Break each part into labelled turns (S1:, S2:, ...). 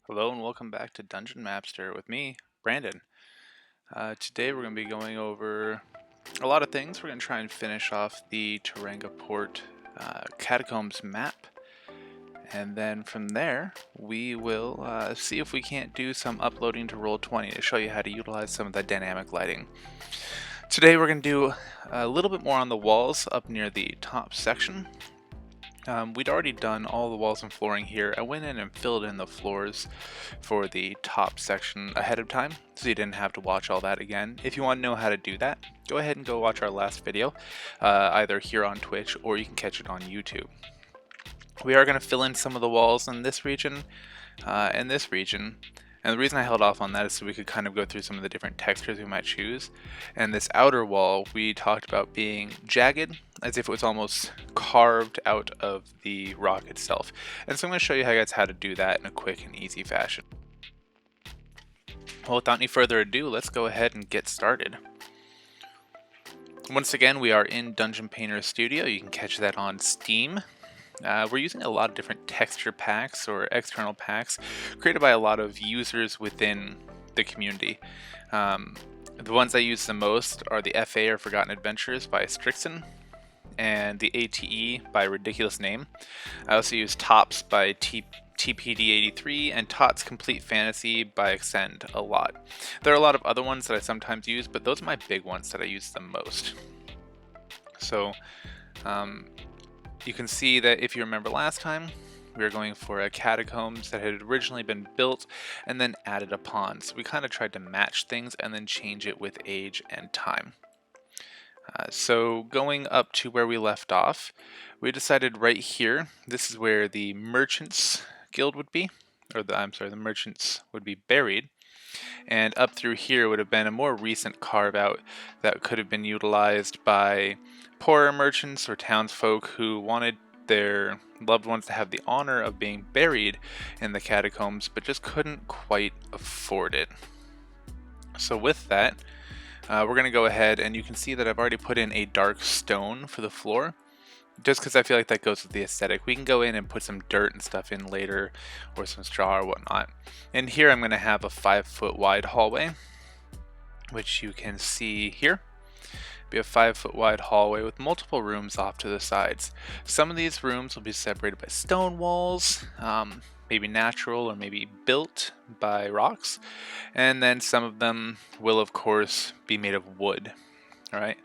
S1: Hello and welcome back to Dungeon Mapster with me, Brandon. Today we're going to be going over a lot of things. We're going to try and finish off the Taranga Port Catacombs map. And then from there, we will see if we can't do some uploading to Roll20 to show you how to utilize some of the dynamic lighting. Today we're going to do a little bit more on the walls up near the top section. We'd already done all the walls and flooring here. I went in and filled in the floors for the top section ahead of time, so you didn't have to watch all that again. If you want to know how to do that, go ahead and go watch our last video, either here on Twitch or you can catch it on YouTube. We are going to fill in some of the walls in this region, and this region. And the reason I held off on that is so we could kind of go through some of the different textures we might choose. And this outer wall we talked about being jagged, as if it was almost carved out of the rock itself. And so I'm going to show you guys how to do that in a quick and easy fashion. Well, without any further ado, let's go ahead and get started. Once again, we are in Dungeon Painter Studio. You can catch that on Steam. We're using a lot of different texture packs or external packs created by a lot of users within the community. The ones I use the most are the FA or Forgotten Adventures by Strixon and the ATE by Ridiculous Name. I also use Tops by TPD83 and Tots Complete Fantasy by Extend a lot. There are a lot of other ones that I sometimes use, but those are my big ones that I use the most. So, you can see that if you remember last time, we were going for a catacombs that had originally been built and then added upon. So we kind of tried to match things and then change it with age and time. So going up to where we left off, we decided right here, this is where the Merchants Guild would be, or the Merchants would be buried. And up through here would have been a more recent carve out that could have been utilized by poorer merchants or townsfolk who wanted their loved ones to have the honor of being buried in the catacombs but just couldn't quite afford it. So with that, we're going to go ahead, and you can see that I've already put in a dark stone for the floor, just because I feel like that goes with the aesthetic. We can go in and put some dirt and stuff in later, or some straw or whatnot. And here I'm going to have a 5-foot wide hallway, which you can see here. Be a 5-foot wide hallway with multiple rooms off to the sides. Some of these rooms will be separated by stone walls, maybe natural or maybe built by rocks, and then some of them will of course be made of wood. All right,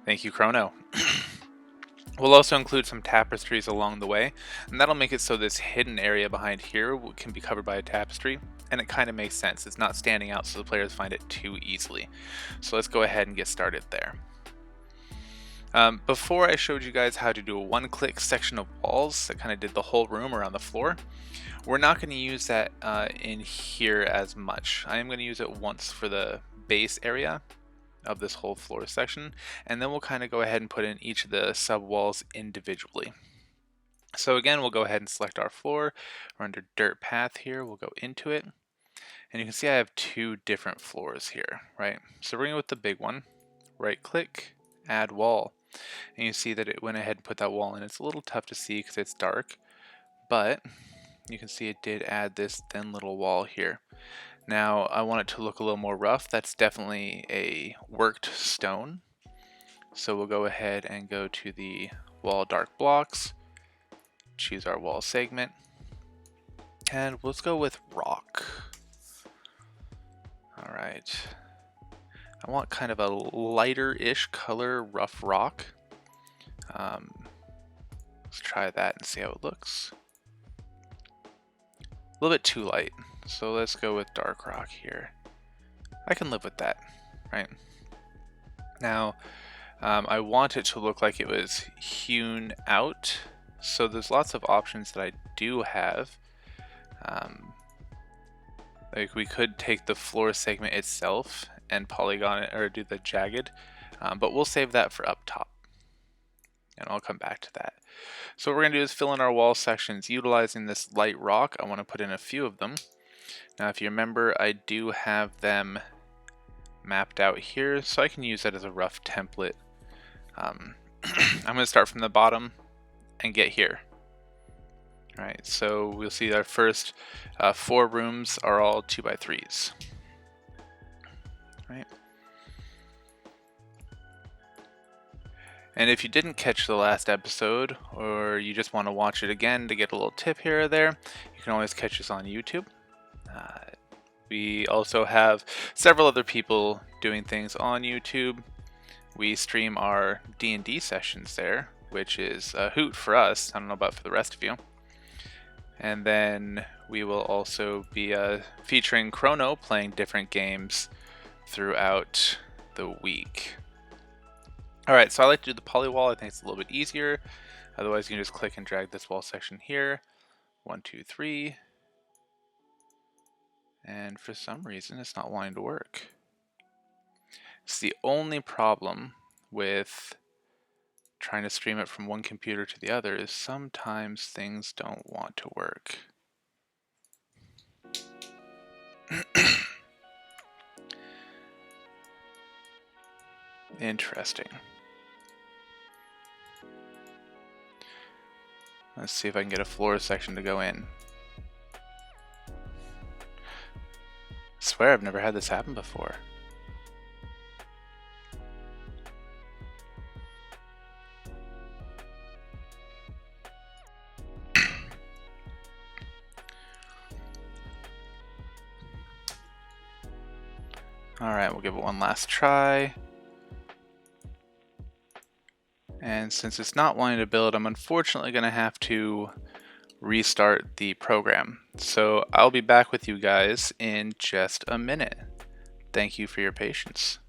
S1: thank you, Chrono. We'll also include some tapestries along the way, and that'll make it so this hidden area behind here can be covered by a tapestry, and it kind of makes sense. It's not standing out so the players find it too easily. So let's go ahead and get started there. Before I showed you guys how to do a one-click section of walls that kind of did the whole room around the floor, we're not going to use that in here as much. I am going to use it once for the base area of this whole floor section, and then we'll kind of go ahead and put in each of the sub walls individually. So again, we'll go ahead and select our floor. We're under dirt path here. We'll go into it, and you can see I have two different floors here, right? So we're going to go with the big one, right click, add wall, and you see that it went ahead and put that wall in. It's a little tough to see because it's dark, but you can see it did add this thin little wall here. Now I want it to look a little more rough. That's definitely a worked stone. So we'll go ahead and go to the wall dark blocks, choose our wall segment, and let's go with rock. All right. I want kind of a lighter-ish color rough rock. Let's try that and see how it looks. A little bit too light. So let's go with dark rock here. I can live with that, right? Now, I want it to look like it was hewn out. So there's lots of options that I do have. Like we could take the floor segment itself and polygon it or do the jagged, but we'll save that for up top. And I'll come back to that. So what we're going to do is fill in our wall sections utilizing this light rock. I want to put in a few of them. Now if you remember, I do have them mapped out here, so I can use that as a rough template. I'm going to start from the bottom and get here. All right, so we'll see our first 4 rooms are all 2x3s. Right. And if you didn't catch the last episode, or you just want to watch it again to get a little tip here or there, you can always catch us on YouTube. Uh, we also have several other people doing things on YouTube. We stream our D&D sessions there, which is a hoot for us. I don't know about for the rest of you. And then we will also be featuring Chrono playing different games throughout the week. Alright, so I like to do the poly wall. I think it's a little bit easier. Otherwise, you can just click and drag this wall section here. 1, 2, 3. And for some reason, it's not wanting to work. It's the only problem with trying to stream it from one computer to the other is sometimes things don't want to work. Interesting. Let's see if I can get a floor section to go in. Swear I've never had this happen before. Alright, we'll give it one last try. And since it's not wanting to build, I'm unfortunately going to have to restart the program. So I'll be back with you guys in just a minute. Thank you for your patience.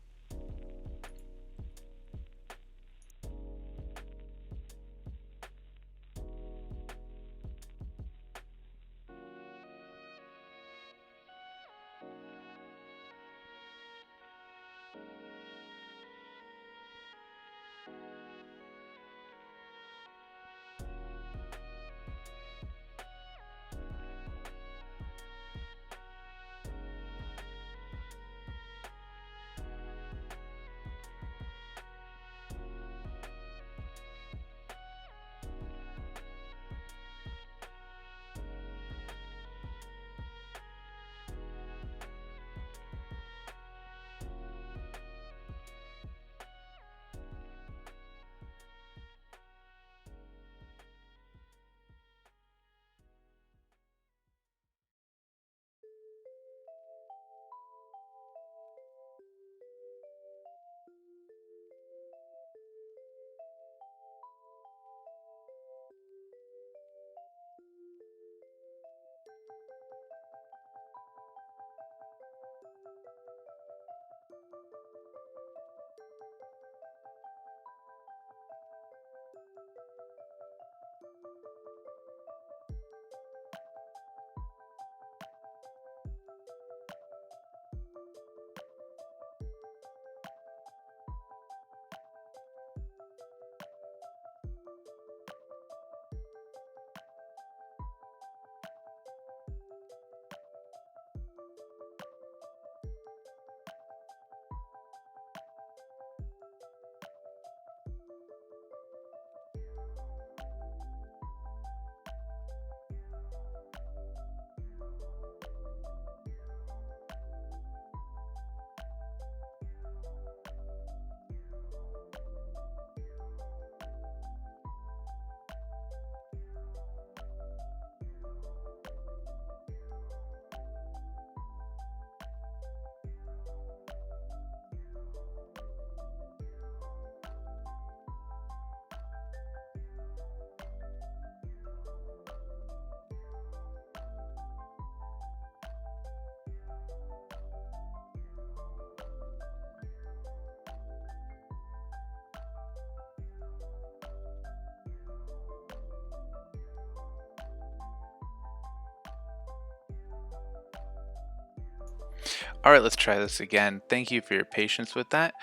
S1: Alright, let's try this again. Thank you for your patience with that.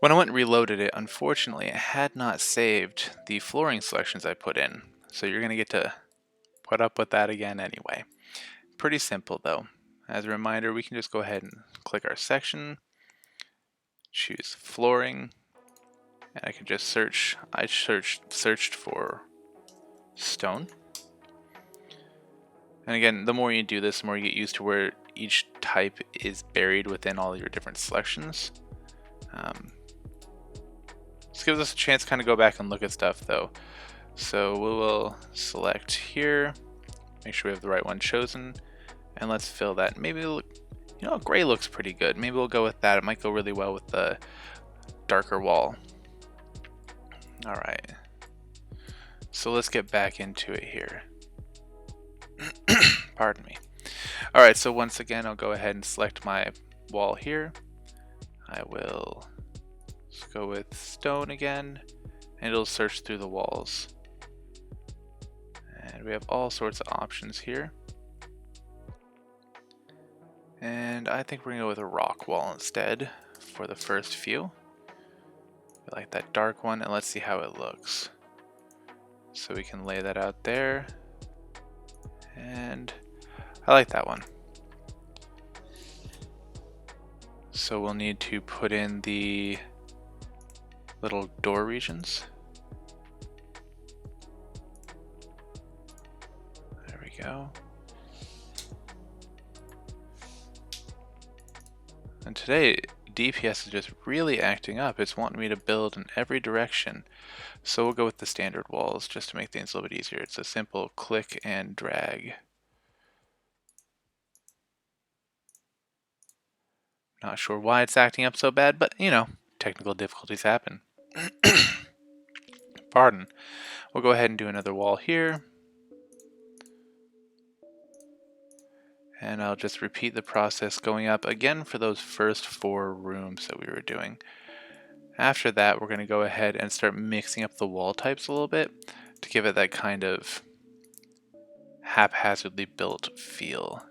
S1: When I went and reloaded it, unfortunately, it had not saved the flooring selections I put in. So you're going to get to put up with that again anyway. Pretty simple though. As a reminder, we can just go ahead and click our section, choose flooring, and I can just search. I searched for stone. And again, the more you do this, the more you get used to where each type is buried within all your different selections. This gives us a chance to kind of go back and look at stuff though. So we will select here, make sure we have the right one chosen, and let's fill that. Maybe look, you know, gray looks pretty good. Maybe we'll go with that. It might go really well with the darker wall. All right. So let's get back into it here. Pardon me. All right, so once again, I'll go ahead and select my wall here. I will just go with stone again, and it'll search through the walls. And we have all sorts of options here. And I think we're gonna go with a rock wall instead for the first few. I like that dark one, and let's see how it looks. So we can lay that out there, and I like that one. So we'll need to put in the little door regions. There we go. And today, DPS is just really acting up. It's wanting me to build in every direction. So we'll go with the standard walls just to make things a little bit easier. It's a simple click and drag. Not sure why it's acting up so bad, but you know, technical difficulties happen. Pardon. We'll go ahead and do another wall here. And I'll just repeat the process going up again for those first 4 rooms that we were doing. After that, we're going to go ahead and start mixing up the wall types a little bit to give it that kind of haphazardly built feel.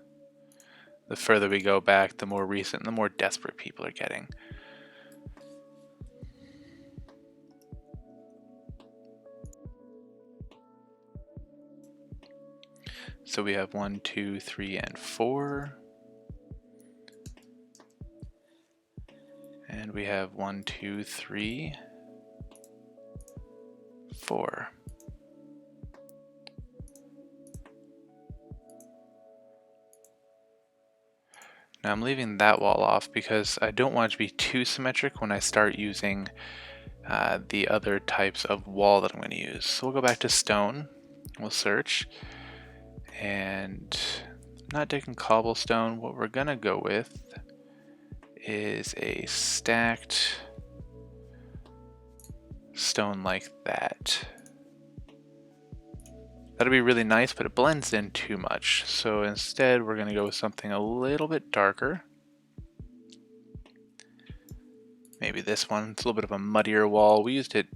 S1: The further we go back, the more recent, the more desperate people are getting. So we have 1, 2, 3, and 4. And we have 1, 2, 3, 4. Now I'm leaving that wall off because I don't want it to be too symmetric when I start using the other types of wall that I'm going to use. So we'll go back to stone, we'll search, and I'm not taking cobblestone. What we're going to go with is a stacked stone like that. That'll be really nice, but it blends in too much. So instead, we're going to go with something a little bit darker. Maybe this one. It's a little bit of a muddier wall. We used it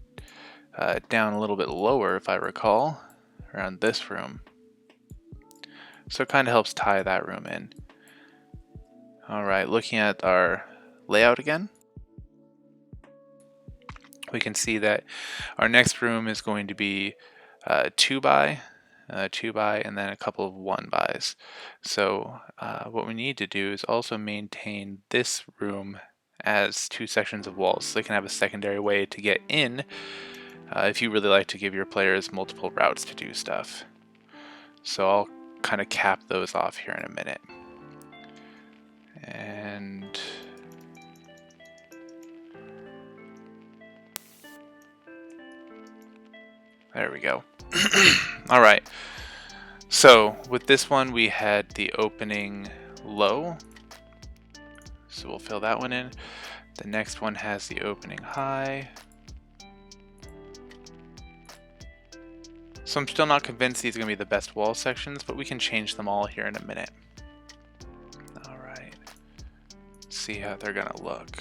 S1: down a little bit lower, if I recall, around this room. So it kind of helps tie that room in. All right, looking at our layout again, we can see that our next room is going to be 2 by, and then a couple of 1 bys. So what we need to do is also maintain this room as 2 sections of walls, so they can have a secondary way to get in if you really like to give your players multiple routes to do stuff. So I'll kind of cap those off here in a minute. And there we go. All right. So with this one, we had the opening low. So we'll fill that one in. The next one has the opening high. So I'm still not convinced these are going to be the best wall sections, but we can change them all here in a minute. All right. See how they're going to look.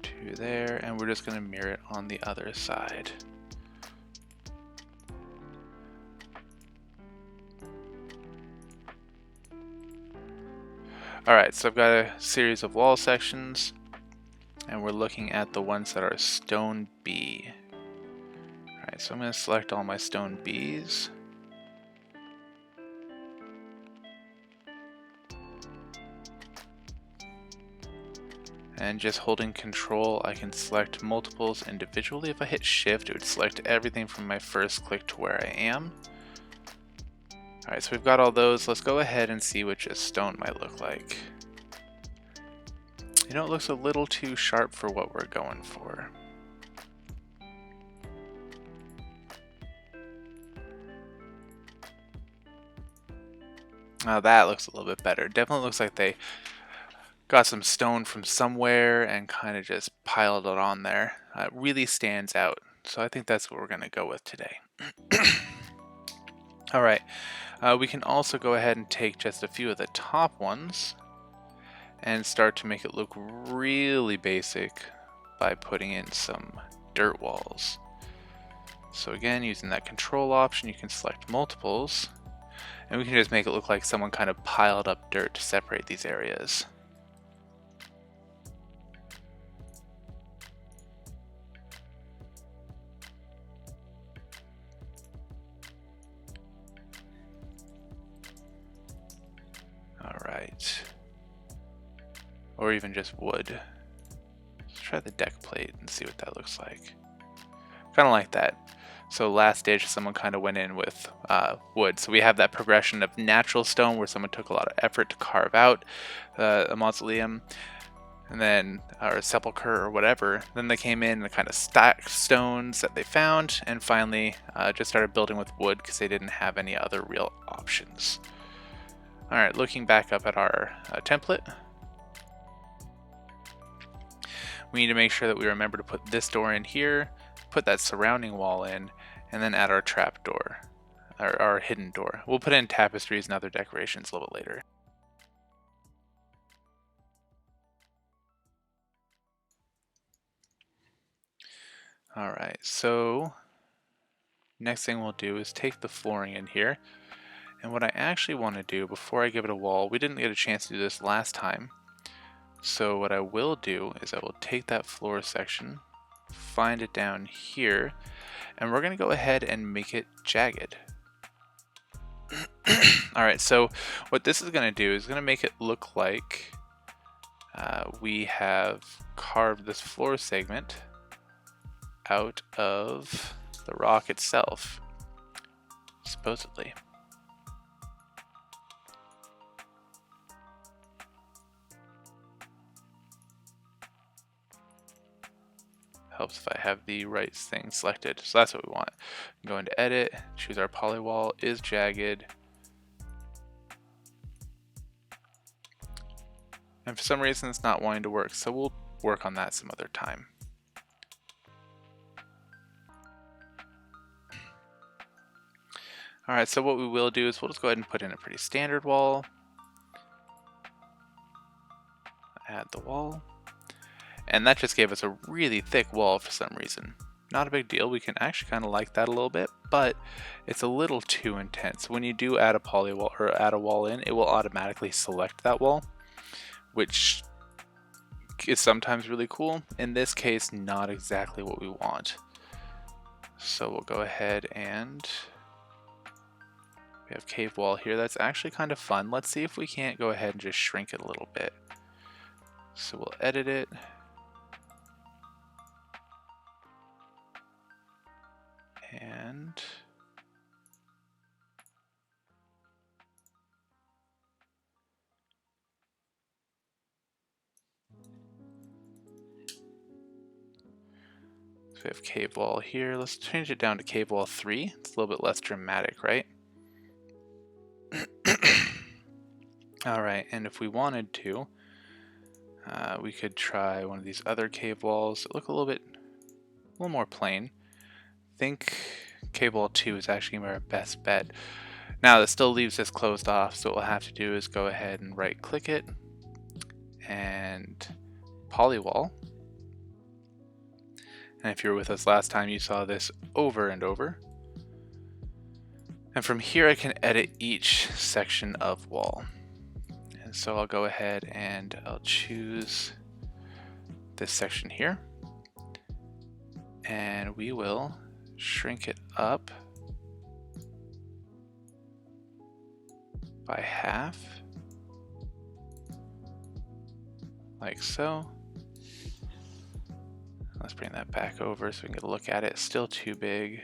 S1: 2 there, and we're just going to mirror it on the other side. Alright, so I've got a series of wall sections, and we're looking at the ones that are stone B. Alright, so I'm going to select all my stone Bs. And just holding control, I can select multiples individually. If I hit shift, it would select everything from my first click to where I am. Alright, so we've got all those. Let's go ahead and see what just stone might look like. You know, it looks a little too sharp for what we're going for. Now that looks a little bit better. Definitely looks like they got some stone from somewhere and kind of just piled it on there. It really stands out. So I think that's what we're going to go with today. Alright, we can also go ahead and take just a few of the top ones and start to make it look really basic by putting in some dirt walls. So again, using that control option, you can select multiples, and we can just make it look like someone kind of piled up dirt to separate these areas. Alright. Or even just wood. Let's try the deck plate and see what that looks like. Kind of like that. So last stage, someone kind of went in with wood. So we have that progression of natural stone where someone took a lot of effort to carve out a mausoleum, and then or a sepulcher or whatever. Then they came in and kind of stacked stones that they found, and finally just started building with wood because they didn't have any other real options. All right, looking back up at our template, we need to make sure that we remember to put this door in here, put that surrounding wall in, and then add our trap door, our hidden door. We'll put in tapestries and other decorations a little bit later. Alright, so next thing we'll do is take the flooring in here. And what I actually want to do before I give it a wall, we didn't get a chance to do this last time. So what I will do is I will take that floor section, find it down here, and we're going to go ahead and make it jagged. Alright, so what this is going to do is going to make it look like we have carved this floor segment out of the rock itself, supposedly. Helps if I have the right thing selected. So that's what we want. Go into edit, choose our polywall is jagged. And for some reason it's not wanting to work, so we'll work on that some other time. Alright, so what we will do is we'll just go ahead and put in a pretty standard wall. Add the wall. And that just gave us a really thick wall for some reason. Not a big deal, we can actually kind of like that a little bit, but it's a little too intense. When you do add a polywall or add a wall in, it will automatically select that wall, which is sometimes really cool. In this case, not exactly what we want. So we'll go ahead and we have cave wall here. That's actually kind of fun. Let's see if we can't go ahead and just shrink it a little bit. So we'll edit it. And so we have cave wall here. Let's change it down to cave wall 3. It's a little bit less dramatic, right? Alright, and if we wanted to, we could try one of these other cave walls that look a little more plain. I think cave wall 2 is actually our best bet. Now that still leaves this closed off, so what we'll have to do is go ahead and right click it and polywall. And if you were with us last time, you saw this over and over. And from here I can edit each section of wall. And so I'll go ahead and I'll choose this section here. And we will shrink it up by half, like so. Let's bring that back over so we can get a look at it. Still too big.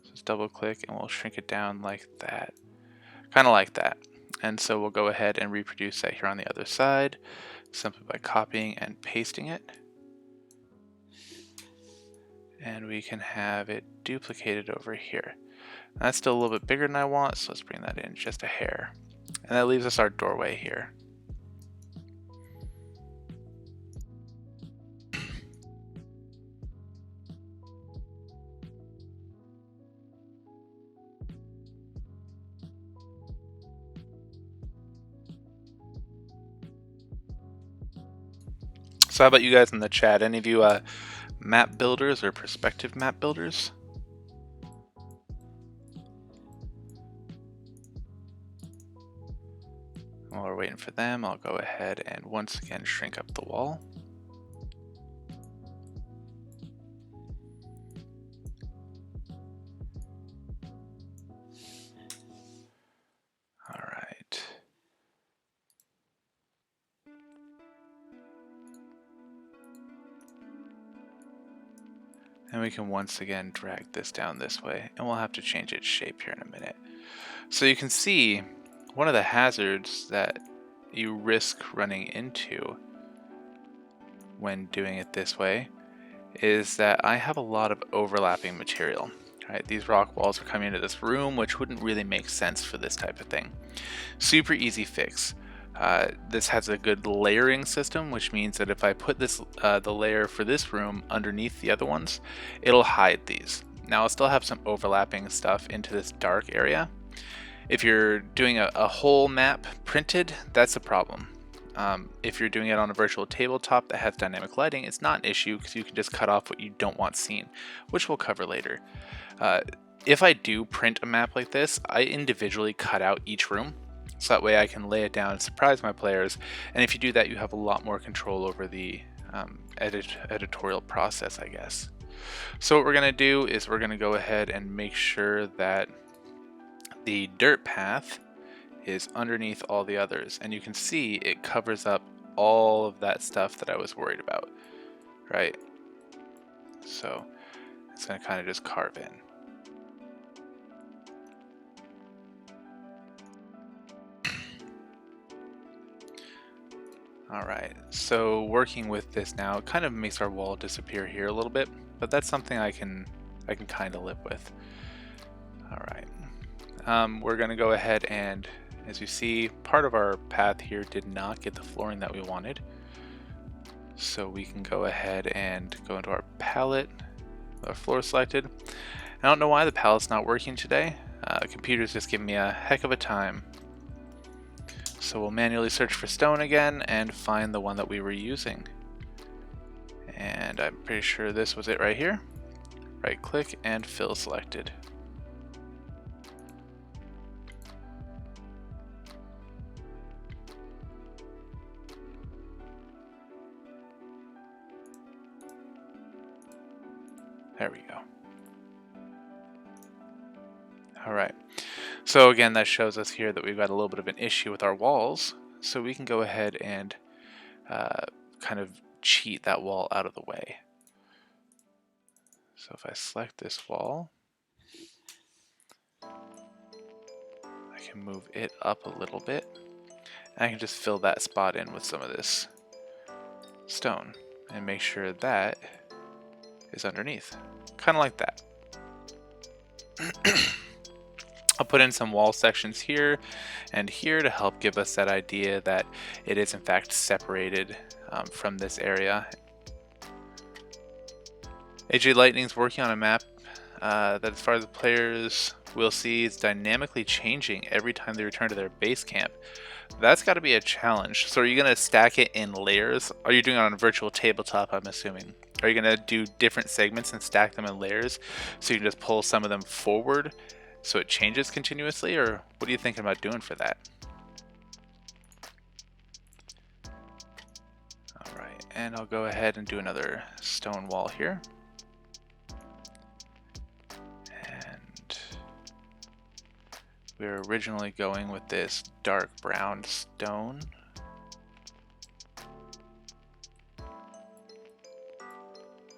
S1: So let's double click and we'll shrink it down like that. kind of like that. And so we'll go ahead and reproduce that here on the other side, simply by copying and pasting it. And we can have it duplicated over here. That's still a little bit bigger than I want, so let's bring that in just a hair. And that leaves us our doorway here. So how about you guys in the chat? Any of you map builders or prospective map builders? While we're waiting for them, I'll go ahead and once again shrink up the wall. All right. And we can once again drag this down this way, and we'll have to change its shape here in a minute. So you can see one of the hazards that you risk running into when doing it this way is that I have a lot of overlapping material. Right? These rock walls are coming into this room, which wouldn't really make sense for this type of thing. Super easy fix. This has a good layering system, which means that if I put this the layer for this room underneath the other ones, it'll hide these. Now I'll still have some overlapping stuff into this dark area. If you're doing a whole map printed, that's a problem. If you're doing it on a virtual tabletop that has dynamic lighting, it's not an issue because you can just cut off what you don't want seen, which we'll cover later. If I do print a map like this, I individually cut out each room, so that way I can lay it down and surprise my players. And if you do that, you have a lot more control over the editorial process, I guess. So what we're going to do is we're going to go ahead and make sure that the dirt path is underneath all the others, and you can see it covers up all of that stuff that I was worried about, right? So it's going to kind of just carve in. All right, so working with this now, it kind of makes our wall disappear here a little bit, but that's something I can kind of live with. All right, we're going to go ahead and, as you see, part of our path here did not get the flooring that we wanted. So we can go ahead and go into our palette with our floor selected. I don't know why the palette's not working today. The computer's just giving me a heck of a time. So we'll manually search for stone again and find the one that we were using. And I'm pretty sure this was it right here. Right click and fill selected. There we go. All right. So again, that shows us here that we've got a little bit of an issue with our walls. So we can go ahead and kind of cheat that wall out of the way. So if I select this wall, I can move it up a little bit. And I can just fill that spot in with some of this stone and make sure that is underneath. Kind of like that. I'll put in some wall sections here and here to help give us that idea that it is in fact separated from this area. AJ Lightning's working on a map that, as far as the players will see, is dynamically changing every time they return to their base camp. That's got to be a challenge. So are you going to stack it in layers? Are you doing it on a virtual tabletop, I'm assuming? Are you going to do different segments and stack them in layers so you can just pull some of them forward so it changes continuously? Or what are you thinking about doing for that? Alright, and I'll go ahead and do another stone wall here. And we were originally going with this dark brown stone.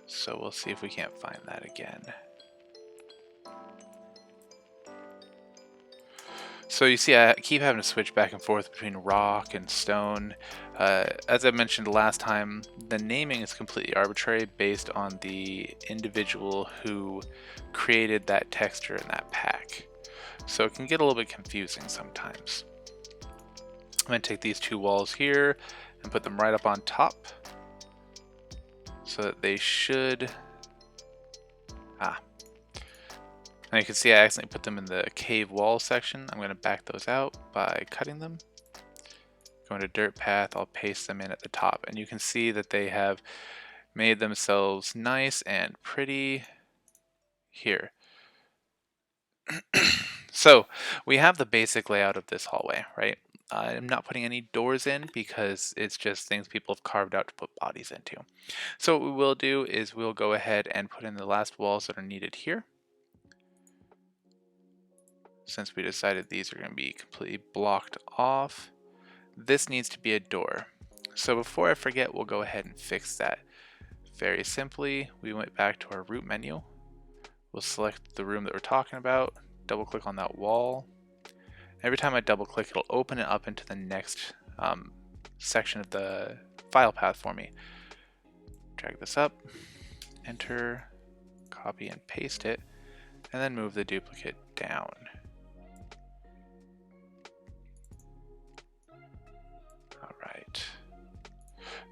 S1: So we'll see if we can't find that again. So you see I keep having to switch back and forth between rock and stone. As I mentioned last time, the naming is completely arbitrary based on the individual who created that texture in that pack. So it can get a little bit confusing sometimes. I'm going to take these two walls here and put them right up on top so that they should... Now you can see I accidentally put them in the cave wall section. I'm going to back those out by cutting them. Going to dirt path, I'll paste them in at the top. And you can see that they have made themselves nice and pretty here. So we have the basic layout of this hallway, right? I'm not putting any doors in because it's just things people have carved out to put bodies into. So what we will do is we'll go ahead and put in the last walls that are needed here. Since we decided these are going to be completely blocked off, this needs to be a door. So before I forget, we'll go ahead and fix that. Very simply, we went back to our root menu. We'll select the room that we're talking about, double click on that wall. Every time I double click, it'll open it up into the next section of the file path for me. Drag this up, enter, copy and paste it, and then move the duplicate down.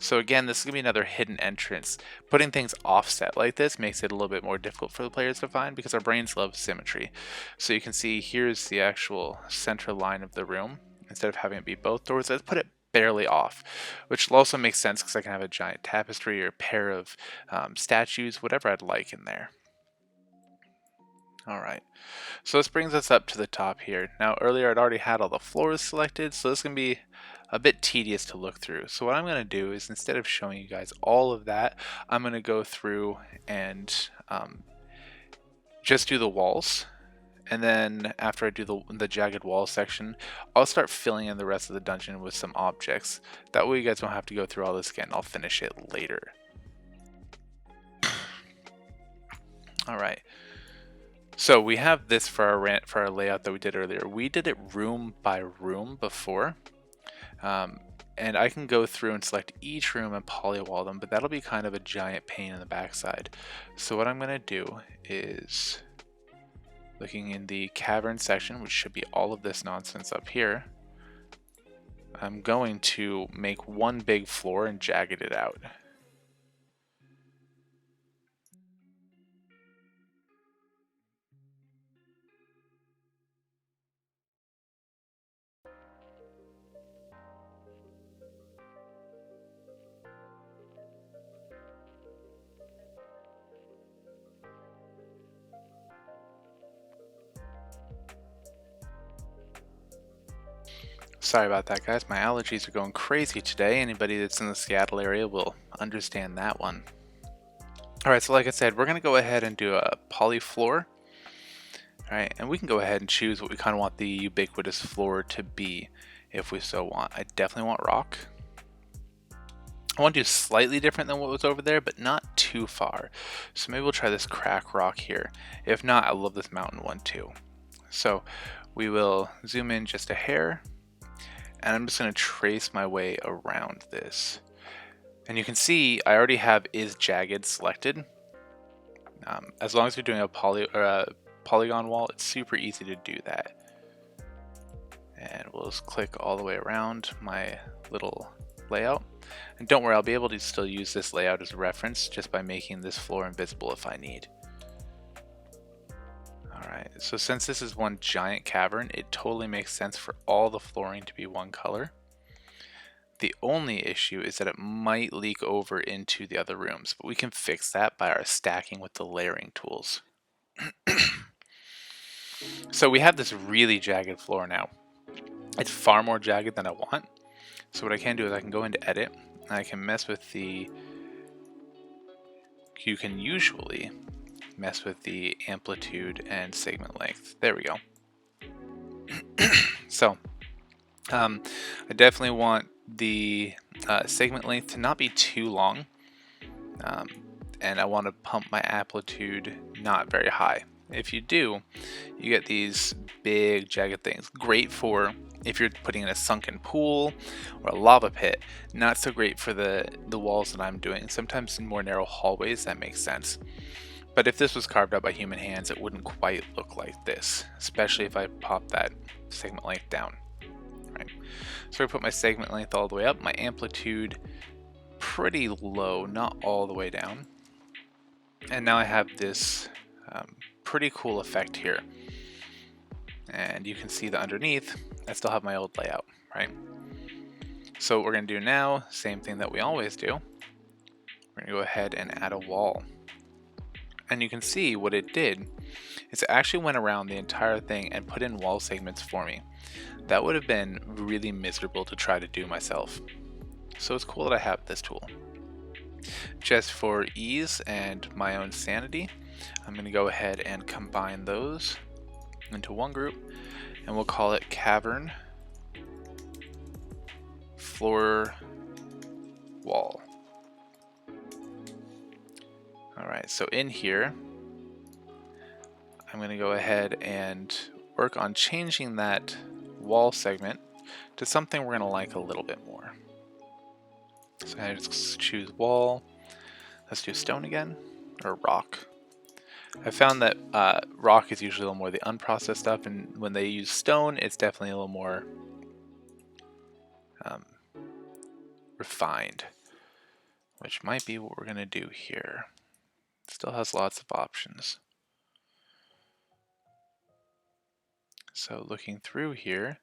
S1: So again, this is going to be another hidden entrance. Putting things offset like this makes it a little bit more difficult for the players to find because our brains love symmetry. So you can see here's the actual center line of the room. Instead of having it be both doors, let's put it barely off, which also makes sense because I can have a giant tapestry or a pair of statues, whatever I'd like in there. All right, so this brings us up to the top here. Now earlier I'd already had all the floors selected, so this is going to be a bit tedious to look through. So what I'm going to do is instead of showing you guys all of that, I'm going to go through and just do the walls. And then after I do the jagged wall section, I'll start filling in the rest of the dungeon with some objects. That way you guys don't have to go through all this again. I'll finish it later. All right. So we have this for our layout that we did earlier. We did it room by room before. And I can go through and select each room and polywall them, but that'll be kind of a giant pain in the backside. So what I'm going to do is, looking in the cavern section, which should be all of this nonsense up here, I'm going to make one big floor and jagged it out. Sorry about that, guys. My allergies are going crazy today. Anybody that's in the Seattle area will understand that one. Alright, so like I said, we're going to go ahead and do a poly floor. Alright, and we can go ahead and choose what we kind of want the ubiquitous floor to be if we so want. I definitely want rock. I want to do slightly different than what was over there, but not too far. So maybe we'll try this crack rock here. If not, I love this mountain one too. So we will zoom in just a hair. And I'm just going to trace my way around this. And you can see I already have is jagged selected. As long as you're doing a polygon wall, it's super easy to do that. And we'll just click all the way around my little layout. And don't worry, I'll be able to still use this layout as a reference just by making this floor invisible if I need. Alright, so since this is one giant cavern, it totally makes sense for all the flooring to be one color. The only issue is that it might leak over into the other rooms, but we can fix that by our stacking with the layering tools. So we have this really jagged floor now. It's far more jagged than I want. So what I can do is I can go into edit, and I can mess with the... You can usually mess with the amplitude and segment length. There we go. So I definitely want the segment length to not be too long, and I want to pump my amplitude not very high. If you do, you get these big jagged things. Great for if you're putting in a sunken pool or a lava pit. Not so great for the walls that I'm doing. Sometimes in more narrow hallways that makes sense. But if this was carved out by human hands, it wouldn't quite look like this, especially if I pop that segment length down. Right. So I put my segment length all the way up, my amplitude pretty low, not all the way down. And now I have this pretty cool effect here. And you can see that underneath, I still have my old layout, right? So what we're going to do now, same thing that we always do. We're going to go ahead and add a wall. And you can see what it did is it actually went around the entire thing and put in wall segments for me. That would have been really miserable to try to do myself. So it's cool that I have this tool. Just for ease and my own sanity, I'm going to go ahead and combine those into one group, and we'll call it cavern floor wall. Alright, so in here, I'm going to go ahead and work on changing that wall segment to something we're going to like a little bit more. So I just choose wall. Let's do stone again, or rock. I found that rock is usually a little more the unprocessed stuff, and when they use stone, it's definitely a little more refined, which might be what we're going to do here. Still has lots of options. So looking through here,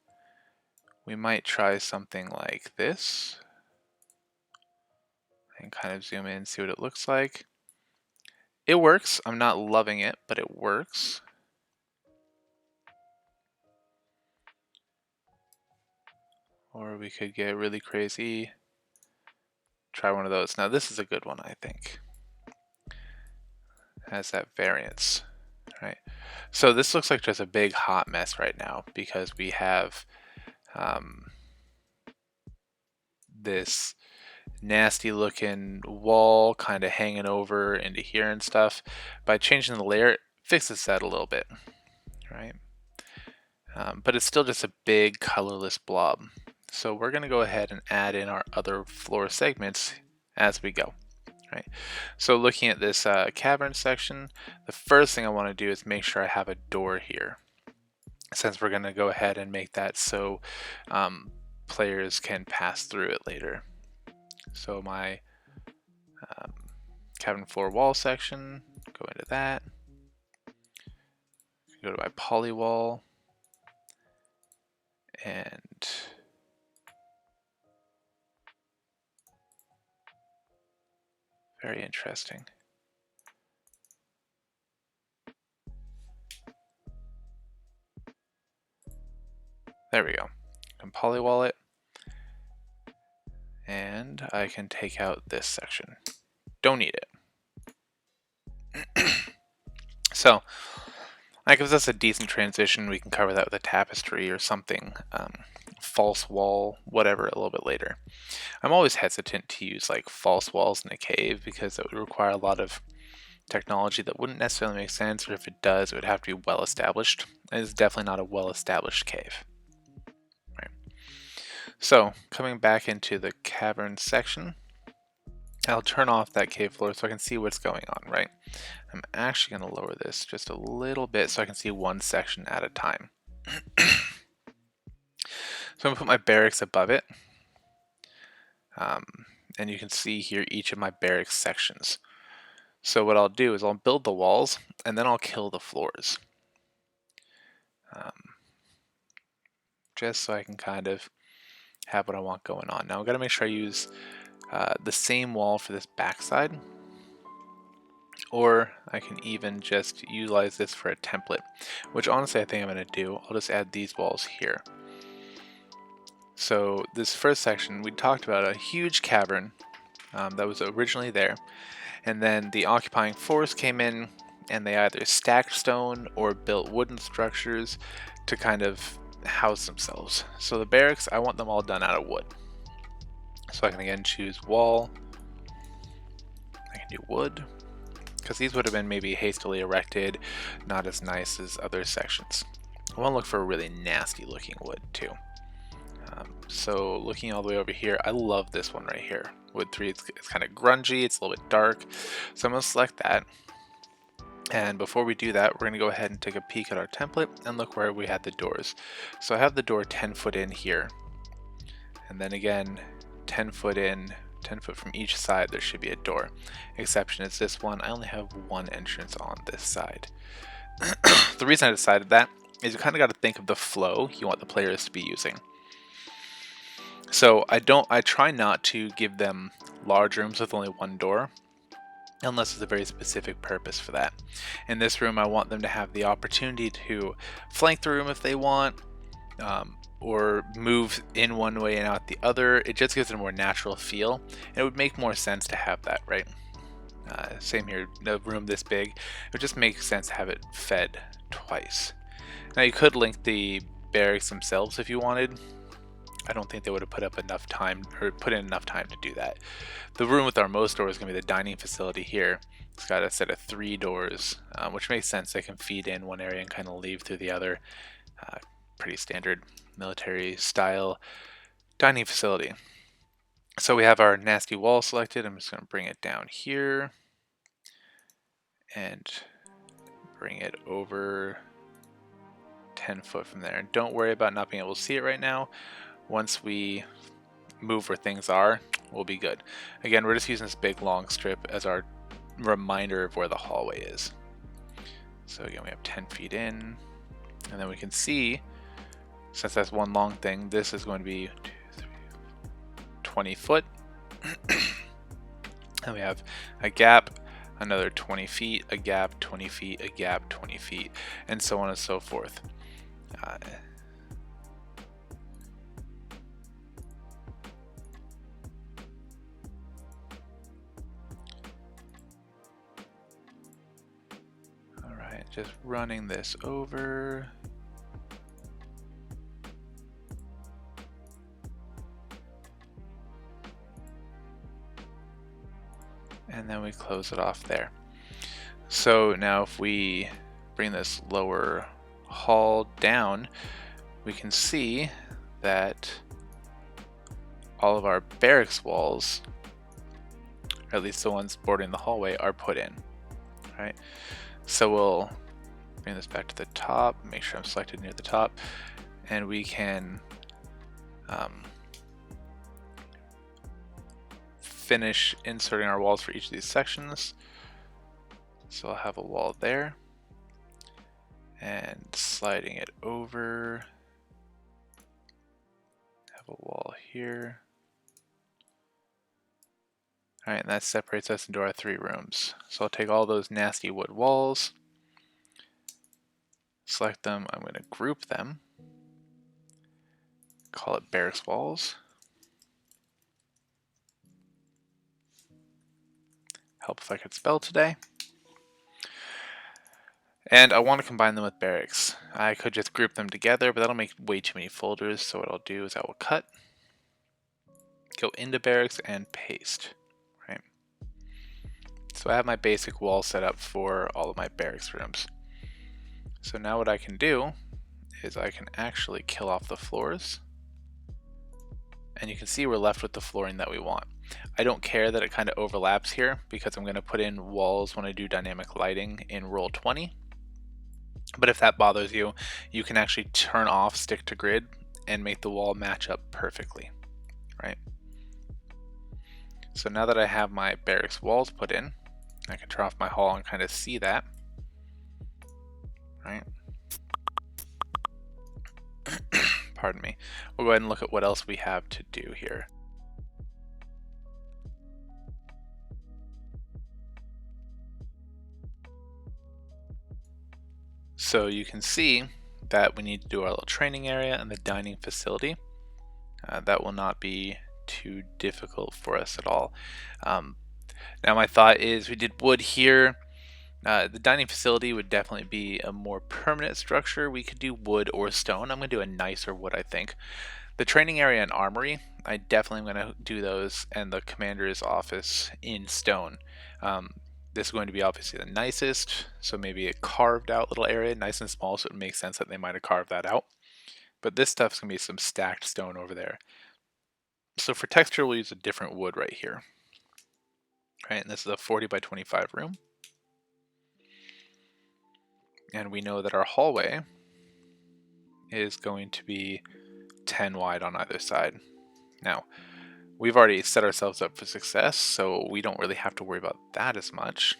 S1: we might try something like this and kind of zoom in and see what it looks like. It works. I'm not loving it, but it works. Or we could get really crazy. Try one of those. Now this is a good one, I think. Has that variance, right? So this looks like just a big hot mess right now because we have this nasty looking wall kind of hanging over into here and stuff. By changing the layer, it fixes that a little bit, right? But it's still just a big colorless blob. So we're going to go ahead and add in our other floor segments as we go. Right. So looking at this cavern section, the first thing I want to do is make sure I have a door here, since we're going to go ahead and make that so players can pass through it later. So my cavern floor wall section, go into that, go to my poly wall, and very interesting. There we go. I can polywall it, and I can take out this section. Don't need it. So that gives us a decent transition. We can cover that with a tapestry or something, false wall, whatever, a little bit later. I'm always hesitant to use like false walls in a cave because it would require a lot of technology that wouldn't necessarily make sense, or if it does, it would have to be well established. And it's definitely not a well established cave. Right. So coming back into the cavern section, I'll turn off that cave floor so I can see what's going on, right? I'm actually going to lower this just a little bit so I can see one section at a time. So I'm going to put my barracks above it. And you can see here each of my barracks sections. So what I'll do is I'll build the walls and then I'll kill the floors. Just so I can kind of have what I want going on. Now I've got to make sure I use the same wall for this backside, or I can even just utilize this for a template, which honestly I think I'm going to do. I'll just add these walls here. So this first section, we talked about a huge cavern that was originally there, and then the occupying force came in and they either stacked stone or built wooden structures to kind of house themselves. So the barracks, I want them all done out of wood. So I can again choose wall, I can do wood, because these would have been maybe hastily erected, not as nice as other sections. I want to look for a really nasty looking wood too. So looking all the way over here, I love this one right here. Wood 3, it's kind of grungy, it's a little bit dark. So I'm going to select that. And before we do that, we're going to go ahead and take a peek at our template and look where we had the doors. So I have the door 10 foot in here. And then again, 10 foot in, 10 foot from each side, there should be a door. Exception is this one, I only have one entrance on this side. The reason I decided that is you kind of got to think of the flow you want the players to be using. So I try not to give them large rooms with only one door, unless there's a very specific purpose for that. In this room, I want them to have the opportunity to flank the room if they want, or move in one way and out the other. It just gives it a more natural feel, and it would make more sense to have that, right? Same here, a room this big, it would just make sense to have it fed twice. Now you could link the barracks themselves if you wanted. I don't think they would have put up enough time, or put in enough time to do that. The room with our most doors is going to be the dining facility here. It's got a set of 3 doors, which makes sense. They can feed in one area and kind of leave through the other. Pretty standard military style dining facility. So we have our nasty wall selected. I'm just going to bring it down here and bring it over 10 foot from there. And don't worry about not being able to see it right now. Once we move where things are, we'll be good. Again, we're just using this big long strip as our reminder of where the hallway is. So again, we have 10 feet in, and then we can see, since that's one long thing, this is going to be 20 foot. And we have a gap, another 20 feet, a gap, 20 feet, a gap, 20 feet, and so on and so forth. Just running this over. And then we close it off there. So now if we bring this lower hall down, we can see that all of our barracks walls, or at least the ones bordering the hallway, are put in, right? So we'll bring this back to the top, make sure I'm selected near the top, and we can finish inserting our walls for each of these sections. So I'll have a wall there, and sliding it over, have a wall here. Alright, and that separates us into our 3 rooms. So I'll take all those nasty wood walls, select them, I'm going to group them, call it barracks walls. Help if I could spell today. And I want to combine them with barracks. I could just group them together, but that'll make way too many folders, so what I'll do is I will cut, go into barracks, and paste. Right. So I have my basic wall set up for all of my barracks rooms. So now what I can do is I can actually kill off the floors, and you can see we're left with the flooring that we want. I don't care that it kind of overlaps here because I'm going to put in walls when I do dynamic lighting in roll 20. But if that bothers you, you can actually turn off stick to grid and make the wall match up perfectly, right? So now that I have my barracks walls put in, I can turn off my hall and kind of see that, right? Pardon me. We'll go ahead and look at what else we have to do here. So you can see that we need to do our little training area and the dining facility. That will not be too difficult for us at all. Now my thought is we did wood here. The dining facility would definitely be a more permanent structure. We could do wood or stone. I'm going to do a nicer wood, I think. The training area and armory, I definitely am going to do those, and the commander's office in stone. This is going to be obviously the nicest, so maybe a carved out little area, nice and small, so it makes sense that they might have carved that out. But this stuff's going to be some stacked stone over there. So for texture, we'll use a different wood right here. Right, and this is a 40 by 25 room. And we know that our hallway is going to be 10 wide on either side. Now, we've already set ourselves up for success, so we don't really have to worry about that as much.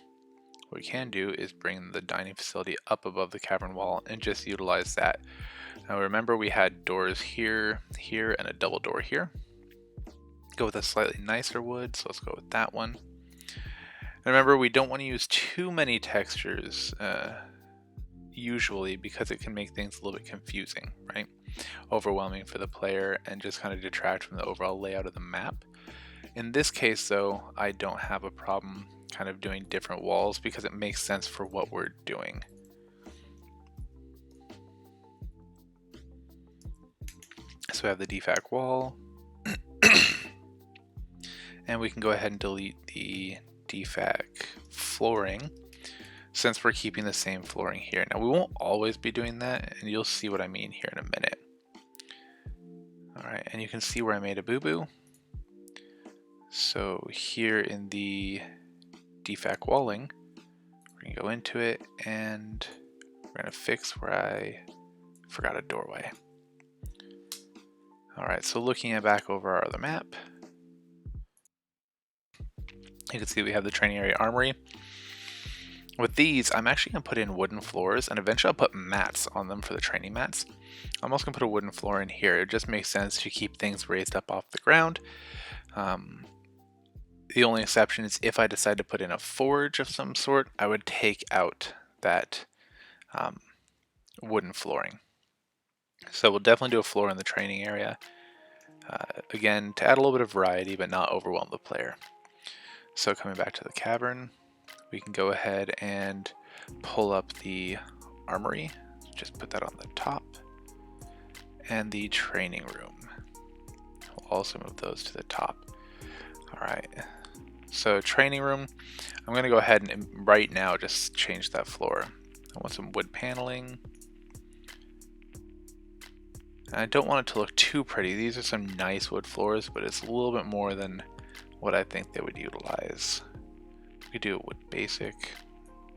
S1: What we can do is bring the dining facility up above the cavern wall and just utilize that. Now remember, we had doors here, here, and a double door here. Go with a slightly nicer wood, so let's go with that one. And remember, we don't want to use too many textures usually, because it can make things a little bit confusing, right? Overwhelming for the player and just kind of detract from the overall layout of the map. In this case though, I don't have a problem kind of doing different walls because it makes sense for what we're doing. So we have the defac wall and we can go ahead and delete the defac flooring since we're keeping the same flooring here. Now we won't always be doing that, and you'll see what I mean here in a minute. Alright, and you can see where I made a boo-boo. So here in the defac walling, we're going to go into it and we're going to fix where I forgot a doorway. Alright, so looking back over our other map, you can see we have the training area armory. With these, I'm actually going to put in wooden floors, and eventually I'll put mats on them for the training mats. I'm also going to put a wooden floor in here. It just makes sense to keep things raised up off the ground. The only exception is if I decide to put in a forge of some sort, I would take out that wooden flooring. So we'll definitely do a floor in the training area. Again, to add a little bit of variety, but not overwhelm the player. So coming back to the cavern, we can go ahead and pull up the armory. Just put that on the top. And the training room. We'll also move those to the top. Alright, so training room, I'm going to go ahead and right now just change that floor. I want some wood paneling. And I don't want it to look too pretty. These are some nice wood floors, but it's a little bit more than what I think they would utilize. We could do it with basic,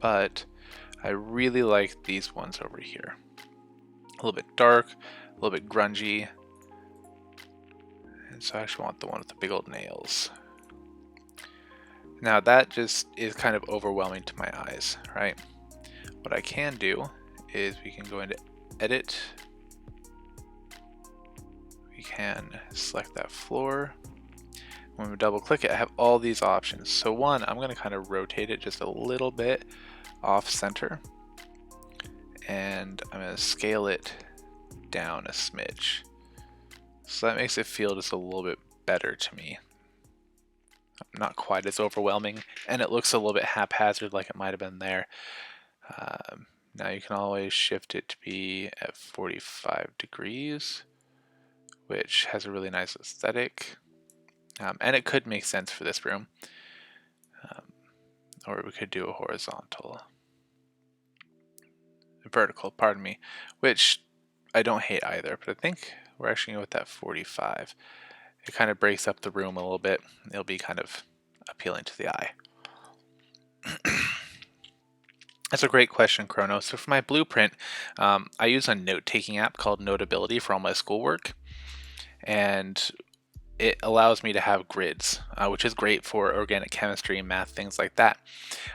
S1: but I really like these ones over here. A little bit dark, a little bit grungy. And so I actually want the one with the big old nails. Now that just is kind of overwhelming to my eyes, right? What I can do is we can go into edit. We can select that floor. When we double click it, I have all these options. So one, I'm going to kind of rotate it just a little bit off center. And I'm going to scale it down a smidge. So that makes it feel just a little bit better to me. Not quite as overwhelming, and it looks a little bit haphazard like it might have been there. Now you can always shift it to be at 45 degrees, which has a really nice aesthetic. And it could make sense for this room. Or we could do a vertical, pardon me, which I don't hate either, but I think we're actually going to go with that 45. It kind of breaks up the room a little bit. It'll be kind of appealing to the eye. That's a great question, Chrono. So for my blueprint, I use a note-taking app called Notability for all my schoolwork. And it allows me to have grids, which is great for organic chemistry and math, things like that.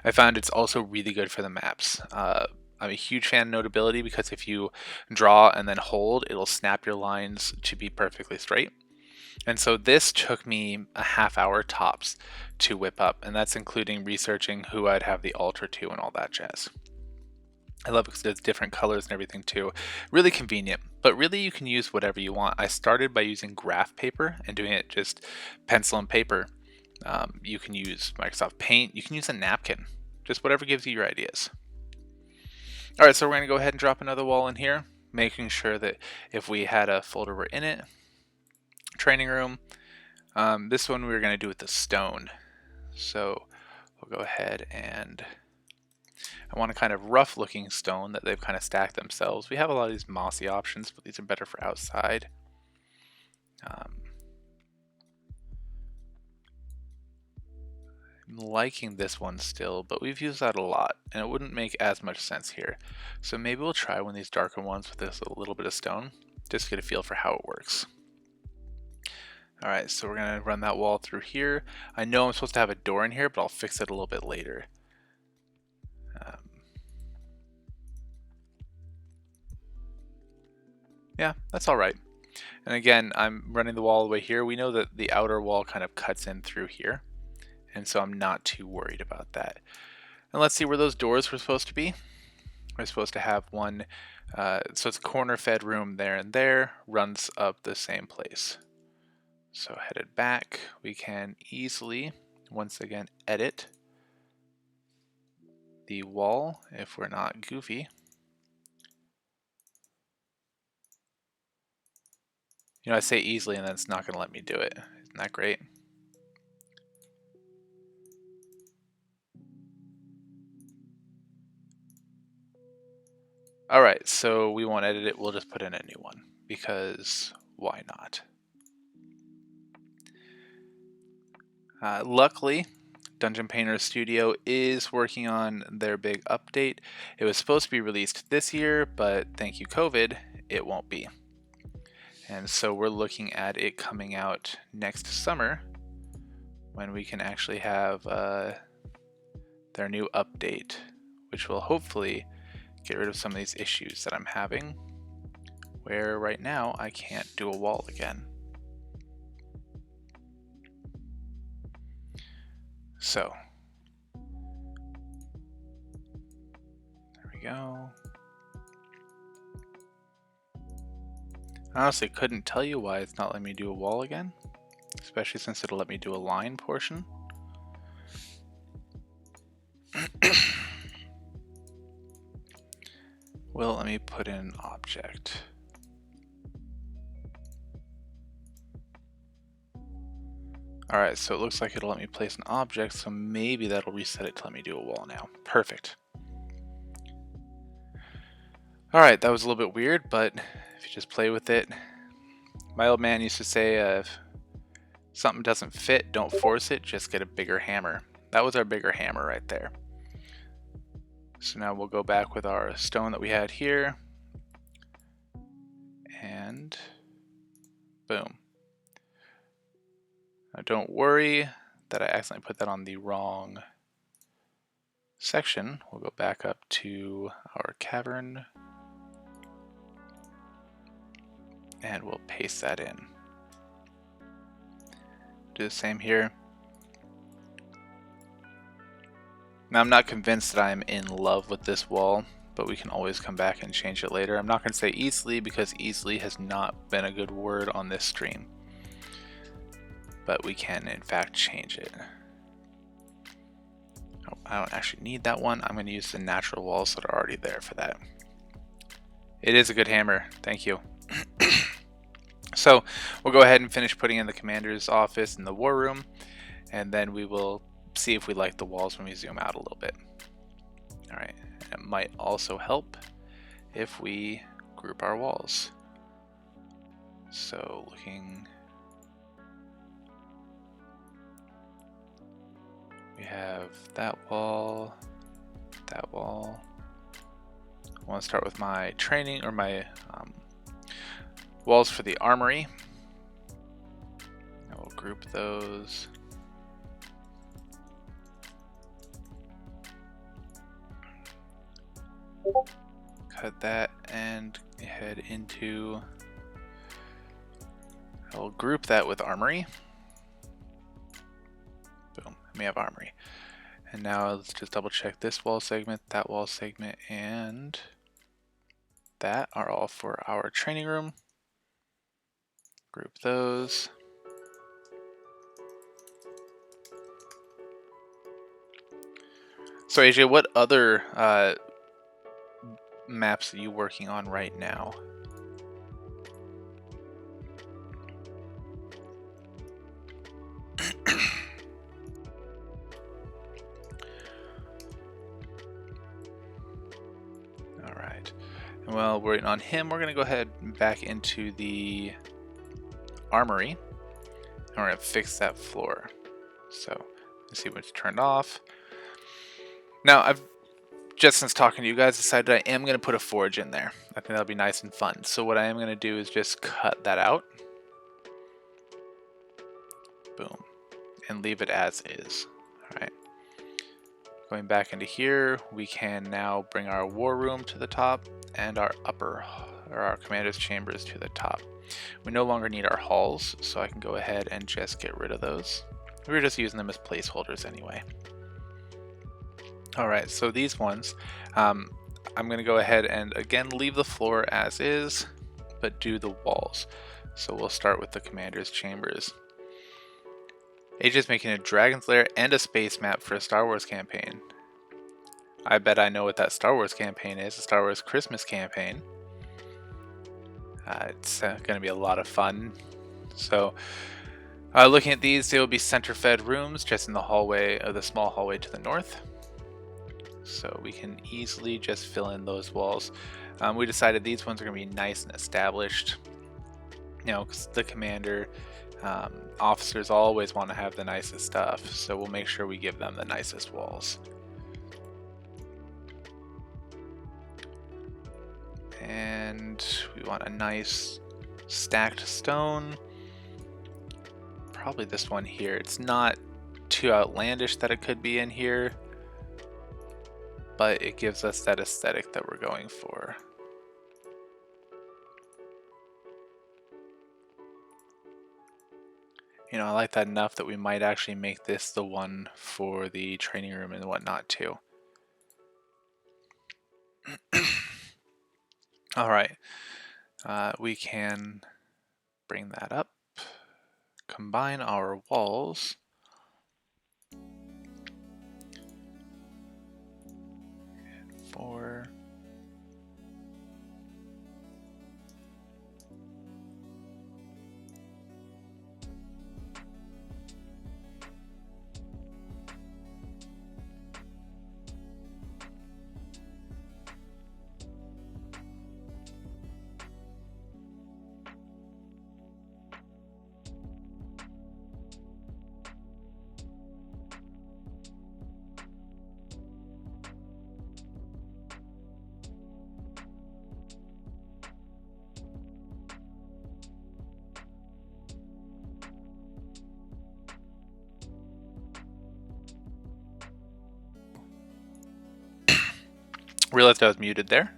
S1: I found it's also really good for the maps. I'm a huge fan of Notability because if you draw and then hold, it'll snap your lines to be perfectly straight. And so this took me a half hour tops to whip up, and that's including researching who I'd have the altar to and all that jazz. I love it because it's different colors and everything too. Really convenient, but really you can use whatever you want. I started by using graph paper and doing it just pencil and paper. You can use Microsoft Paint. You can use a napkin. Just whatever gives you your ideas. All right, so we're going to go ahead and drop another wall in here, making sure that if we had a folder we're in it. Training room. This one we were going to do with the stone. So we'll go ahead and I want a kind of rough looking stone that they've kind of stacked themselves. We have a lot of these mossy options, but these are better for outside. I'm liking this one still, but we've used that a lot, and it wouldn't make as much sense here. So maybe we'll try one of these darker ones with this a little bit of stone, just to get a feel for how it works. Alright, so we're going to run that wall through here. I know I'm supposed to have a door in here, but I'll fix it a little bit later. Yeah, that's alright. And again, I'm running the wall all the way here. We know that the outer wall kind of cuts in through here, and so I'm not too worried about that. And let's see where those doors were supposed to be. We're supposed to have one, so it's corner fed room there and there, runs up the same place. So headed back, we can easily, once again, edit the wall if we're not goofy. You know, I say easily and then it's not going to let me do it. Isn't that great? Alright, so we won't edit it, we'll just put in a new one, because why not? Luckily, Dungeon Painter Studio is working on their big update. It was supposed to be released this year, but thank you COVID, it won't be. And so we're looking at it coming out next summer, when we can actually have their new update, which will hopefully get rid of some of these issues that I'm having, where right now I can't do a wall again. So, there we go. I honestly couldn't tell you why it's not letting me do a wall again, especially since it'll let me do a line portion. Well, let me put in an object. Alright, so it looks like it'll let me place an object, so maybe that'll reset it to let me do a wall now. Perfect. Alright, that was a little bit weird, but if you just play with it. My old man used to say, if something doesn't fit, don't force it, just get a bigger hammer. That was our bigger hammer right there. So now we'll go back with our stone that we had here. And boom. Now don't worry that I accidentally put that on the wrong section. We'll go back up to our cavern. And we'll paste that in. Do the same here. Now I'm not convinced that I'm in love with this wall, but we can always come back and change it later. I'm not going to say easily because easily has not been a good word on this stream. But we can in fact change it. Oh, I don't actually need that one. I'm going to use the natural walls that are already there for that. It is a good hammer. Thank you. So we'll go ahead and finish putting in the commander's office in the war room, and then we will see if we like the walls when we zoom out a little bit. Alright, it might also help if we group our walls. So looking, we have that wall, that wall. I want to start with my training, or my walls for the armory. I will group those. Cut that and head into, I will group that with armory. Boom, and we have armory. And now let's just double check this wall segment, that wall segment, and that are all for our training room. Group those. So AJ, what other maps are you working on right now? And while we're waiting on him, we're going to go ahead and back into the armory, and we're going to fix that floor. So let's see what's turned off. Now, I've just since talking to you guys decided I am going to put a forge in there. I think that'll be nice and fun. So what I am going to do is just cut that out. Boom. And leave it as is. Alright. Going back into here, we can now bring our war room to the top and our our commander's chambers to the top. We no longer need our halls, so I can go ahead and just get rid of those. We were just using them as placeholders anyway. Alright, so these ones, I'm going to go ahead and again leave the floor as is, but do the walls. So we'll start with the commander's chambers. Age is making a Dragon's Lair and a space map for a Star Wars campaign. I bet I know what that Star Wars campaign is, a Star Wars Christmas campaign. It's going to be a lot of fun. So, looking at these, they will be center-fed rooms just in the hallway, the small hallway to the north. So we can easily just fill in those walls. We decided these ones are going to be nice and established. You know, because the commander, officers always want to have the nicest stuff, so we'll make sure we give them the nicest walls. And we want a nice stacked stone. Probably this one here. It's not too outlandish that it could be in here, but it gives us that aesthetic that we're going for. You know, I like that enough that we might actually make this the one for the training room and whatnot too. Alright, we can bring that up, combine our walls, and 4. Realized I was muted there,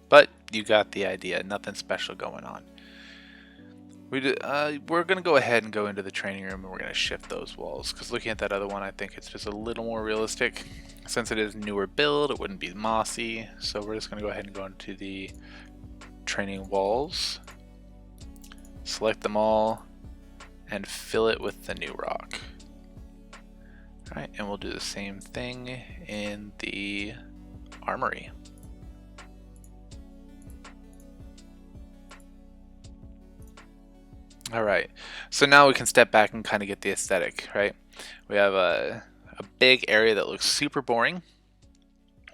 S1: but you got the idea. Nothing special going on. We're going to go ahead and go into the training room and we're going to shift those walls, because looking at that other one, I think it's just a little more realistic. Since it is a newer build, it wouldn't be mossy, so we're just going to go ahead and go into the training walls, select them all, and fill it with the new rock. Alright, and we'll do the same thing in the armory. Alright, so now we can step back and kind of get the aesthetic, right? We have a big area that looks super boring.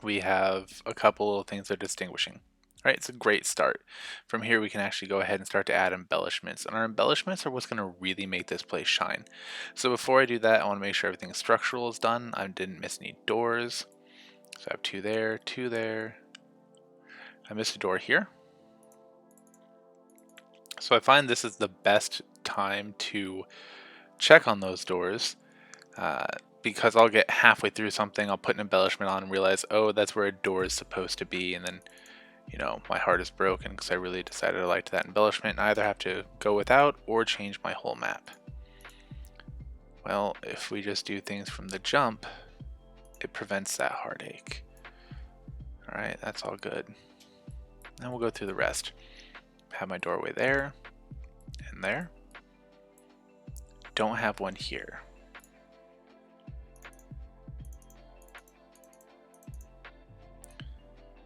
S1: We have a couple of things that are distinguishing. Right, it's a great start. From here we can actually go ahead and start to add embellishments, and our embellishments are what's going to really make this place shine. So before I do that, I want to make sure everything structural is done. I didn't miss any doors. So I have 2 there, 2 there. I missed a door here. So I find this is the best time to check on those doors, because I'll get halfway through something, I'll put an embellishment on and realize, oh, that's where a door is supposed to be, and then, you know, my heart is broken because I really decided I liked that embellishment, and I either have to go without or change my whole map. Well, if we just do things from the jump, it prevents that heartache. Alright, that's all good. Then we'll go through the rest. Have my doorway there, and there. Don't have one here.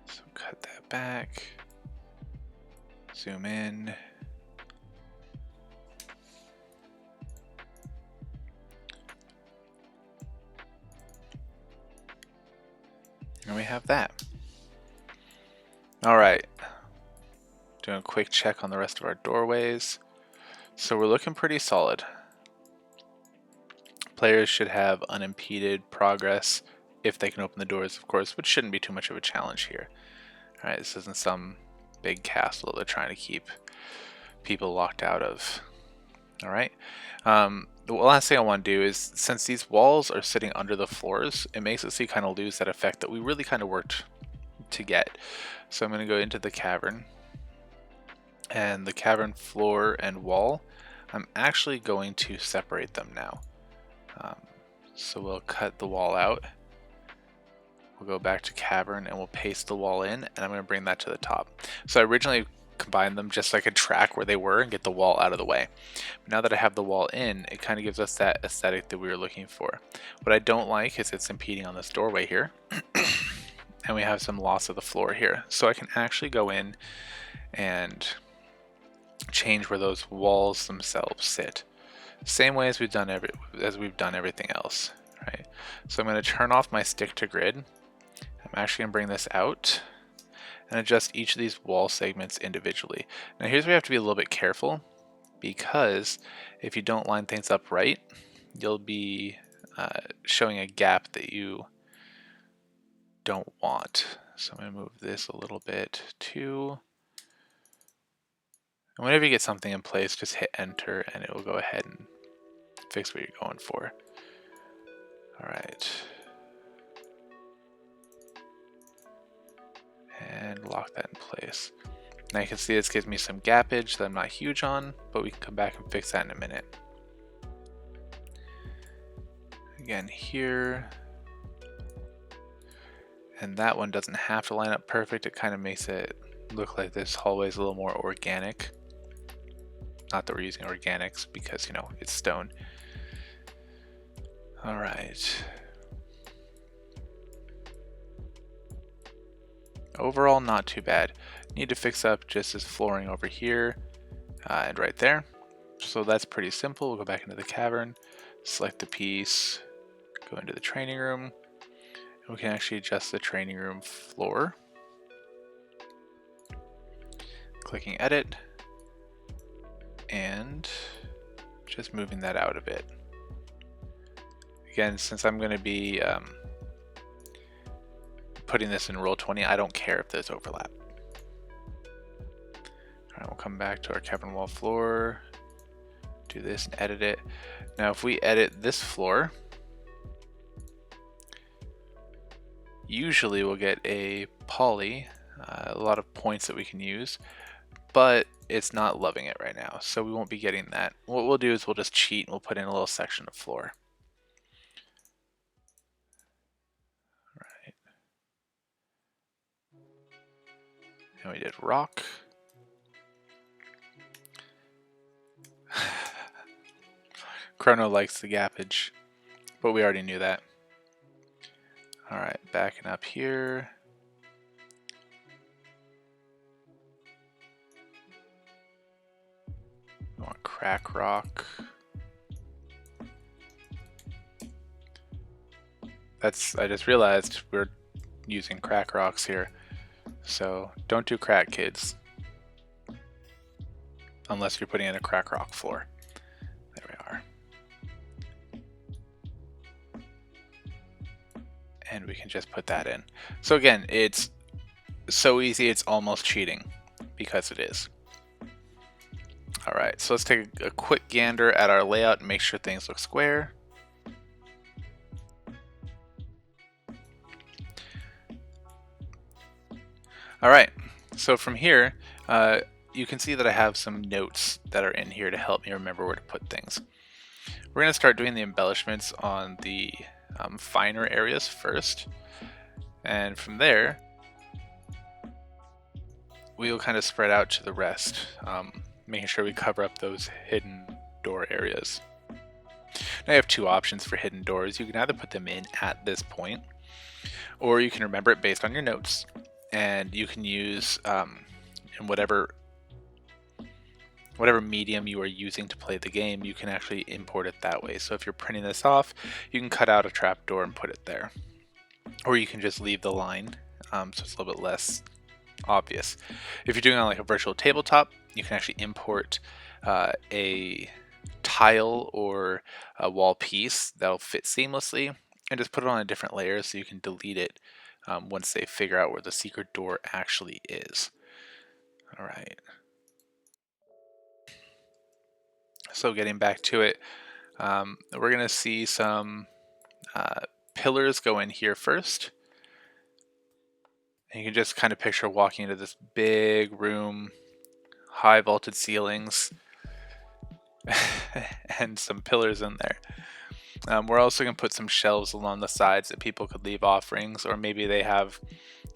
S1: So cut that back, zoom in. And we have that. Alright, doing a quick check on the rest of our doorways. So we're looking pretty solid. Players should have unimpeded progress if they can open the doors, of course, which shouldn't be too much of a challenge here. Alright, this isn't some big castle they're trying to keep people locked out of. Alright, the last thing I want to do is, since these walls are sitting under the floors, it makes it so you kind of lose that effect that we really kind of worked to get. So I'm going to go into the cavern, and the cavern floor and wall, I'm actually going to separate them now. So we'll cut the wall out, we'll go back to cavern, and we'll paste the wall in, and I'm going to bring that to the top. So I originally combined them just so I could track where they were and get the wall out of the way. But now that I have the wall in, it kind of gives us that aesthetic that we were looking for. What I don't like is it's impeding on this doorway here. And we have some loss of the floor here. So I can actually go in and change where those walls themselves sit. Same way as we've done everything else, right? So I'm going to turn off my stick to grid. I'm actually going to bring this out and adjust each of these wall segments individually. Now here's where you have to be a little bit careful, because if you don't line things up right, you'll be showing a gap that you don't want. So I'm going to move this a little bit too. And whenever you get something in place, just hit enter and it will go ahead and fix what you're going for. All right. And lock that in place. Now you can see this gives me some gappage that I'm not huge on, but we can come back and fix that in a minute. Again here. And that one doesn't have to line up perfect. It kind of makes it look like this hallway is a little more organic. Not that we're using organics because, you know, it's stone. All right. Overall, not too bad. Need to fix up just this flooring over here and right there. So that's pretty simple. We'll go back into the cavern, select the piece, go into the training room, and we can actually adjust the training room floor. Clicking edit, and just moving that out a bit. Again, since I'm going to be putting this in Roll20, I don't care if there's overlap. All right, we'll come back to our cavern wall floor, do this and edit it. Now if we edit this floor, usually we'll get a poly, a lot of points that we can use, but it's not loving it right now, so we won't be getting that. What we'll do is we'll just cheat and we'll put in a little section of floor. Right. And we did rock. Chrono likes the gappage, but we already knew that. Alright, backing up here. We want crack rock. I just realized we're using crack rocks here. So don't do crack, kids. Unless you're putting in a crack rock floor. There we are. And we can just put that in. So again, it's so easy, it's almost cheating, because it is. Alright, so let's take a quick gander at our layout and make sure things look square. Alright, so from here, you can see that I have some notes that are in here to help me remember where to put things. We're going to start doing the embellishments on the finer areas first, and from there we'll kind of spread out to the rest, making sure we cover up those hidden door areas. Now you have two options for hidden doors. You can either put them in at this point, or you can remember it based on your notes, and you can use in whatever medium you are using to play the game, you can actually import it that way. So if you're printing this off, you can cut out a trapdoor and put it there. Or you can just leave the line, so it's a little bit less obvious. If you're doing it on like a virtual tabletop, you can actually import a tile or a wall piece that'll fit seamlessly and just put it on a different layer so you can delete it once they figure out where the secret door actually is. All right. So getting back to it, we're going to see some pillars go in here first. And you can just kind of picture walking into this big room, high vaulted ceilings, and some pillars in there. We're also going to put some shelves along the sides that people could leave offerings, or maybe they have,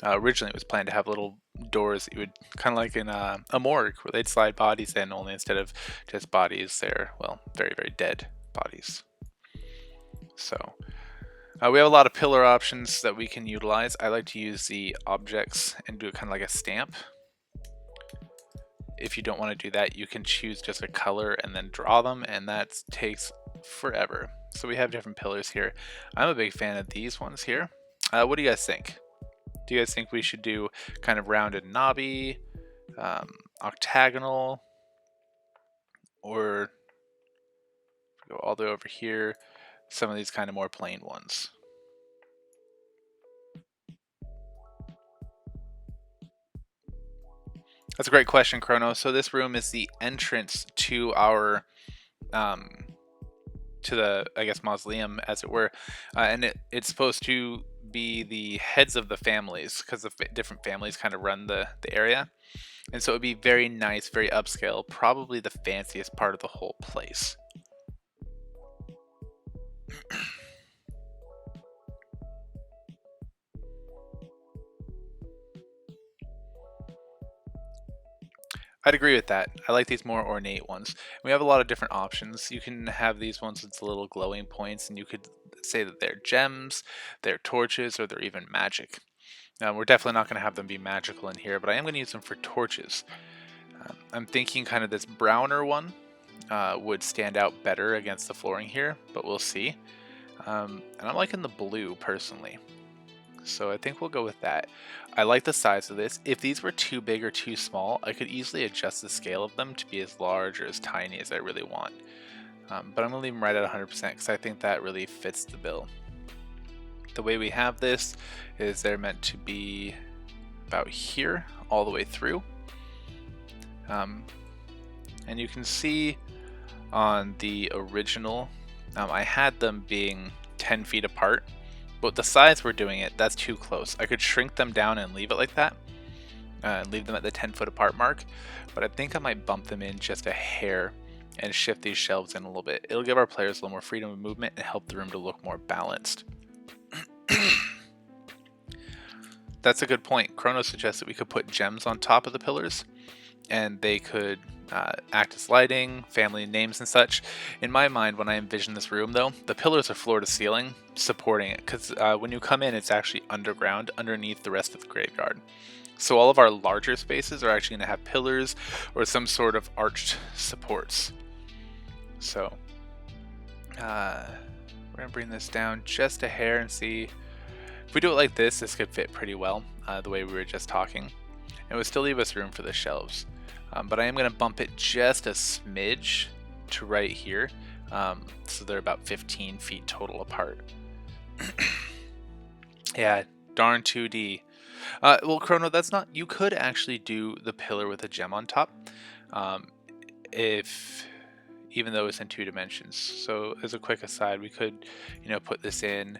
S1: originally it was planned to have little doors that you would, kind of like in a morgue, where they'd slide bodies in, only instead of just bodies, they're, well, very, very dead bodies. So we have a lot of pillar options that we can utilize. I like to use the objects and do it kind of like a stamp. If you don't want to do that, you can choose just a color and then draw them, and that takes forever. So we have different pillars here. I'm a big fan of these ones here. What do you guys think? Do you guys think we should do kind of rounded knobby, octagonal, or go all the way over here, some of these kind of more plain ones? That's a great question, Chrono. So this room is the entrance to our to the, I guess, mausoleum, as it were, and it's supposed to be the heads of the families, because the different families kind of run the area, and so it would be very nice, very upscale, probably the fanciest part of the whole place. I'd agree with that. I like these more ornate ones. We have a lot of different options. You can have these ones with little glowing points, and you could say that they're gems, they're torches, or they're even magic. Now, we're definitely not going to have them be magical in here, but I am going to use them for torches. I'm thinking kind of this browner one would stand out better against the flooring here, but we'll see. And I'm liking the blue, personally. So I think we'll go with that. I like the size of this. If these were too big or too small, I could easily adjust the scale of them to be as large or as tiny as I really want. But I'm going to leave them right at 100% because I think that really fits the bill. The way we have this is they're meant to be about here all the way through. And you can see on the original, I had them being 10 feet apart. But the size we're doing it, that's too close. I could shrink them down and leave it like that, leave them at the 10-foot apart mark, but I think I might bump them in just a hair and shift these shelves in a little bit. It'll give our players a little more freedom of movement and help the room to look more balanced. That's a good point. Chrono suggests that we could put gems on top of the pillars, and they could act as lighting, family names, and such. In my mind, when I envision this room, though, the pillars are floor to ceiling, supporting it, because when you come in, it's actually underground, underneath the rest of the graveyard. So all of our larger spaces are actually going to have pillars or some sort of arched supports. So we're going to bring this down just a hair and see. If we do it like this, this could fit pretty well, the way we were just talking. It would still leave us room for the shelves. But I am going to bump it just a smidge to right here, so they're about 15 feet total apart. Yeah, darn 2D. Well, Chrono, that's not... You could actually do the pillar with a gem on top, even though it's in 2 dimensions. So as a quick aside, we could, put this in,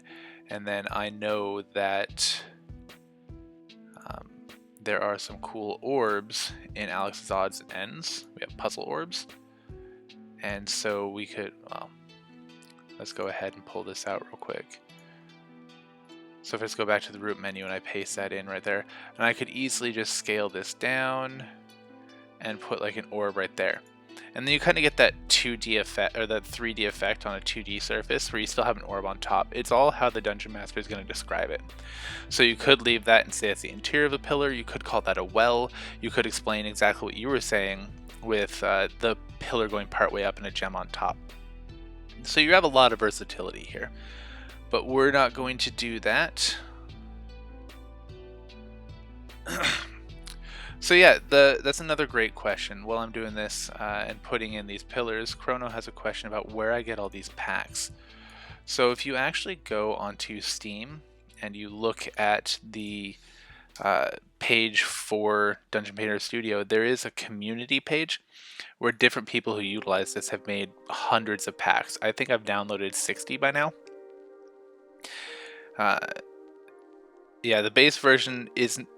S1: and then I know that... there are some cool orbs in Alex's Odds and Ends. We have puzzle orbs. And so we could, well, let's go ahead and pull this out real quick. So if I just go back to the root menu and I paste that in right there, and I could easily just scale this down and put like an orb right there. And then you kind of get that 2D effect, or that 3D effect on a 2D surface where you still have an orb on top. It's all how the Dungeon Master is going to describe it. So you could leave that and say it's the interior of the pillar. You could call that a well. You could explain exactly what you were saying with the pillar going partway up and a gem on top. So you have a lot of versatility here. But we're not going to do that. So yeah, that's another great question. While I'm doing this and putting in these pillars, Chrono has a question about where I get all these packs. So if you actually go onto Steam and you look at the page for Dungeon Painter Studio, there is a community page where different people who utilize this have made hundreds of packs. I think I've downloaded 60 by now. Uh, yeah, the base version isn't.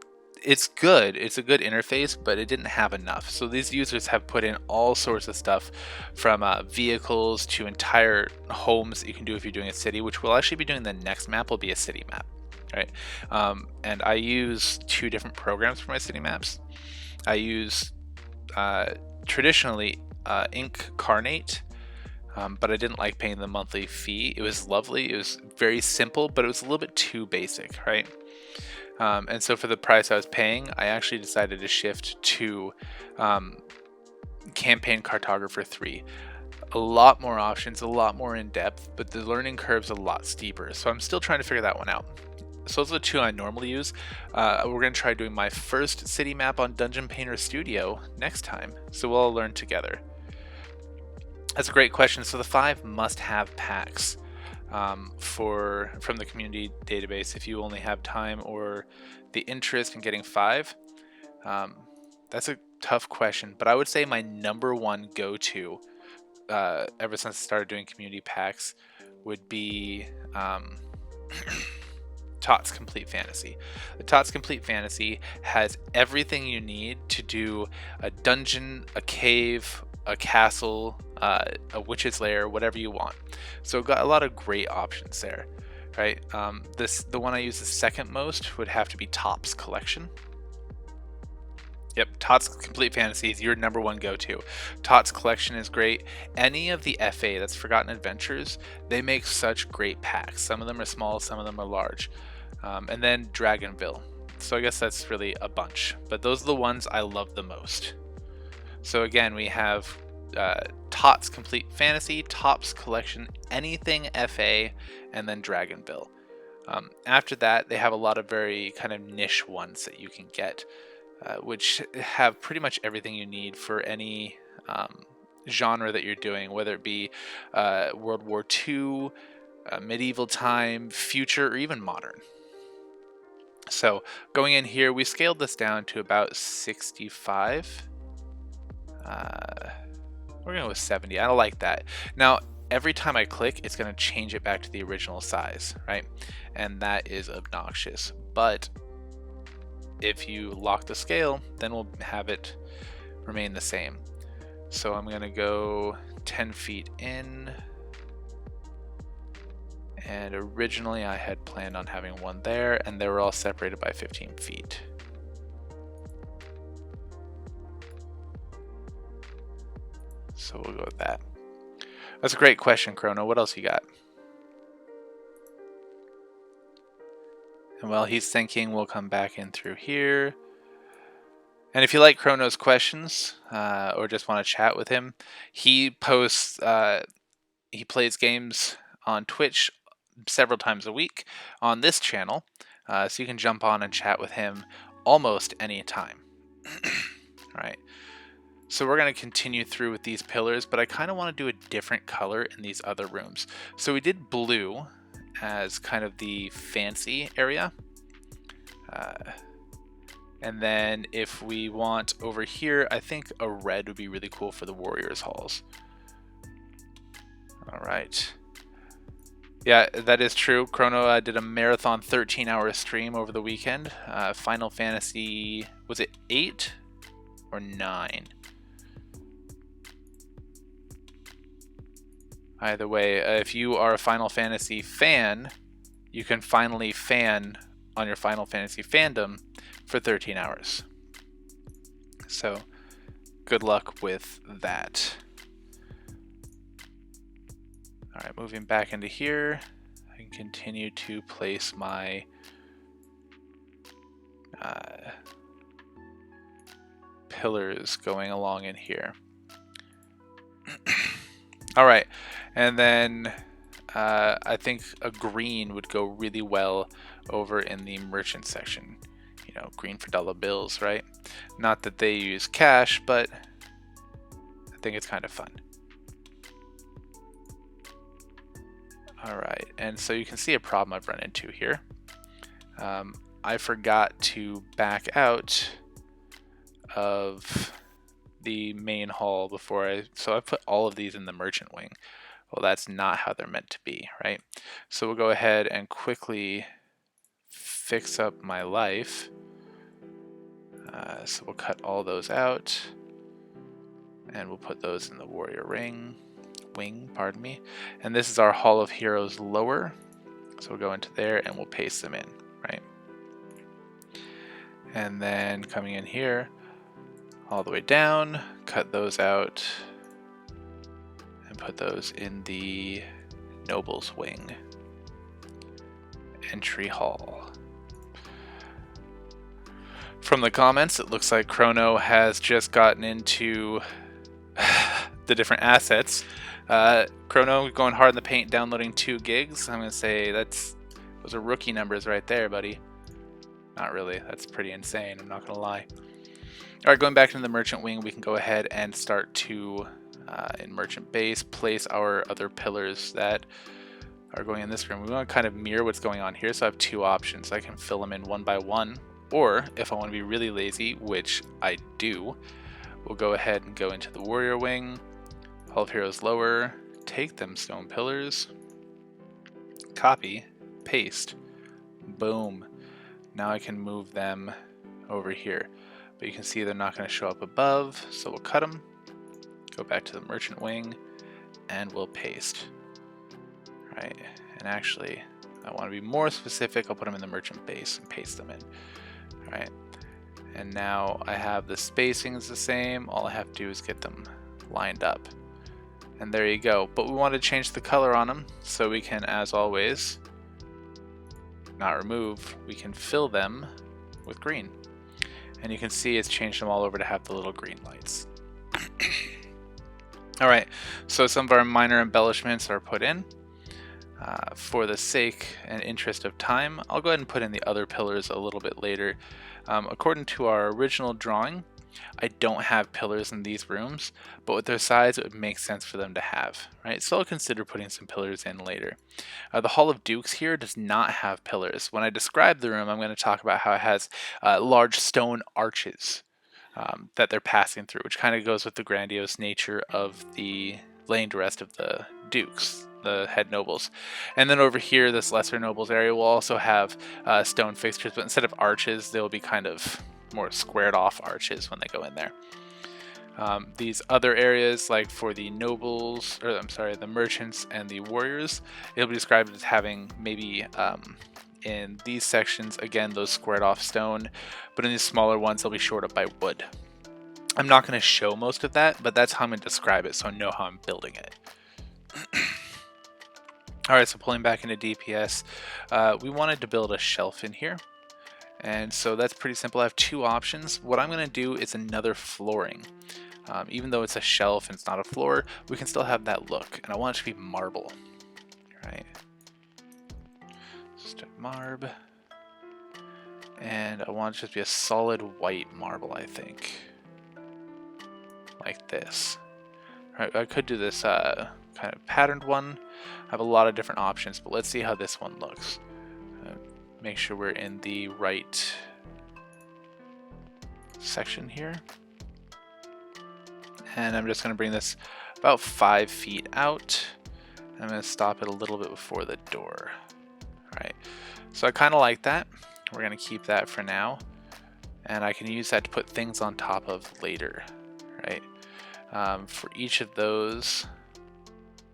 S1: It's good. It's a good interface, but it didn't have enough. So these users have put in all sorts of stuff, from vehicles to entire homes that you can do if you're doing a city, which we'll actually be doing. The next map will be a city map, right? And I use two different programs for my city maps. I use traditionally Incarnate, but I didn't like paying the monthly fee. It was lovely. It was very simple, but it was a little bit too basic, right? And so for the price I was paying, I actually decided to shift to Campaign Cartographer 3. A lot more options, a lot more in depth, but the learning curve's a lot steeper. So I'm still trying to figure that one out. So those are the two I normally use. We're going to try doing my first city map on Dungeon Painter Studio next time, so we'll all learn together. That's a great question. So the 5 must-have packs from the community database, if you only have time or the interest in getting 5, that's a tough question. But I would say my number one go-to, ever since I started doing community packs, would be Tots Complete Fantasy. The Tots Complete Fantasy has everything you need to do a dungeon, a cave, a castle, a witch's lair, whatever you want. So got a lot of great options there, right? The one I use the second most would have to be Tots Collection. Yep, Tots Complete Fantasy is your number one go-to. Tots Collection is great. Any of the FA, that's Forgotten Adventures, they make such great packs. Some of them are small, some of them are large. And then Dragonville. So I guess that's really a bunch, but those are the ones I love the most. So again, we have Tots Complete Fantasy, Tots Collection, anything FA, and then Dragonville. After that, they have a lot of very kind of niche ones that you can get, which have pretty much everything you need for any genre that you're doing, whether it be World War II, medieval time, future, or even modern. So going in here, we scaled this down to about 65. We're going to go with 70. I don't like that. Now, every time I click, it's going to change it back to the original size, right? And that is obnoxious. But if you lock the scale, then we'll have it remain the same. So I'm going to go 10 feet in. And originally I had planned on having one there, and they were all separated by 15 feet. So we'll go with that. That's a great question, Chrono. What else you got? And while he's thinking, we'll come back in through here. And if you like Chrono's questions, or just want to chat with him, he posts, he plays games on Twitch several times a week on this channel, so you can jump on and chat with him almost any time. All right. So we're going to continue through with these pillars, but I kind of want to do a different color in these other rooms. So we did blue as kind of the fancy area. And then if we want over here, I think a red would be really cool for the Warriors Halls. All right. Yeah, that is true. Chrono did a marathon 13-hour stream over the weekend. Final Fantasy, was it 8 or 9? Either way, if you are a Final Fantasy fan, you can finally fan on your Final Fantasy fandom for 13 hours. So, good luck with that. Alright, moving back into here, I can continue to place my pillars going along in here. Alright, and then I think a green would go really well over in the merchant section you know, green for dollar bills, right? Not that they use cash, but I think it's kind of fun. All right, and so you can see a problem I've run into here. I forgot to back out of the main hall before so I put all of these in the merchant wing. Well, that's not how they're meant to be, right? So we'll go ahead and quickly fix up my life. So we'll cut all those out, and we'll put those in the warrior wing, pardon me. And this is our Hall of Heroes lower. So we'll go into there and we'll paste them in, right? And then coming in here, all the way down, cut those out, and put those in the Nobles wing. Entry hall. From the comments, it looks like Chrono has just gotten into the different assets. Chrono going hard in the paint, downloading 2 gigs. I'm gonna say those are rookie numbers right there, buddy. Not really, that's pretty insane, I'm not gonna lie. Alright, going back into the merchant wing, we can go ahead and start to, in merchant base, place our other pillars that are going in this room. We want to kind of mirror what's going on here, so I have 2 options. I can fill them in one by one, or if I want to be really lazy, which I do, we'll go ahead and go into the warrior wing, Hall of Heroes lower, take them stone pillars, copy, paste, boom. Now I can move them over here, but you can see they're not going to show up above, so we'll cut them, go back to the merchant wing, and we'll paste. Right, and actually, I want to be more specific. I'll put them in the merchant base and paste them in. All right, and now I have the spacing is the same. All I have to do is get them lined up, and there you go. But we want to change the color on them, so we can, as always, not remove. We can fill them with green, and you can see it's changed them all over to have the little green lights. All right, so some of our minor embellishments are put in. For the sake and interest of time, I'll go ahead and put in the other pillars a little bit later. According to our original drawing, I don't have pillars in these rooms, but with their size, it would make sense for them to have, right? So I'll consider putting some pillars in later. The Hall of Dukes here does not have pillars. When I describe the room, I'm going to talk about how it has large stone arches that they're passing through, which kind of goes with the grandiose nature of the laying to rest of the dukes, the head nobles. And then over here, this lesser nobles area will also have stone fixtures, but instead of arches, they'll be kind of more squared off arches when they go in there. These other areas, like for the nobles, or I'm sorry, the merchants and the warriors, it'll be described as having maybe in these sections, again, those squared off stone, but in these smaller ones, they'll be shored up by wood. I'm not going to show most of that, but that's how I'm going to describe it, so I know how I'm building it. Alright, so pulling back into DPS, we wanted to build a shelf in here. And so that's pretty simple. I have 2 options. What I'm going to do is another flooring. Even though it's a shelf and it's not a floor, we can still have that look. And I want it to be marble. Right? Just a marb. And I want it to just be a solid white marble, I think. Like this. Right, I could do this kind of patterned one. I have a lot of different options, but let's see how this one looks. Make sure we're in the right section here. And I'm just going to bring this about 5 feet out. I'm going to stop it a little bit before the door. All right, so I kind of like that. We're going to keep that for now. And I can use that to put things on top of later, right? For each of those,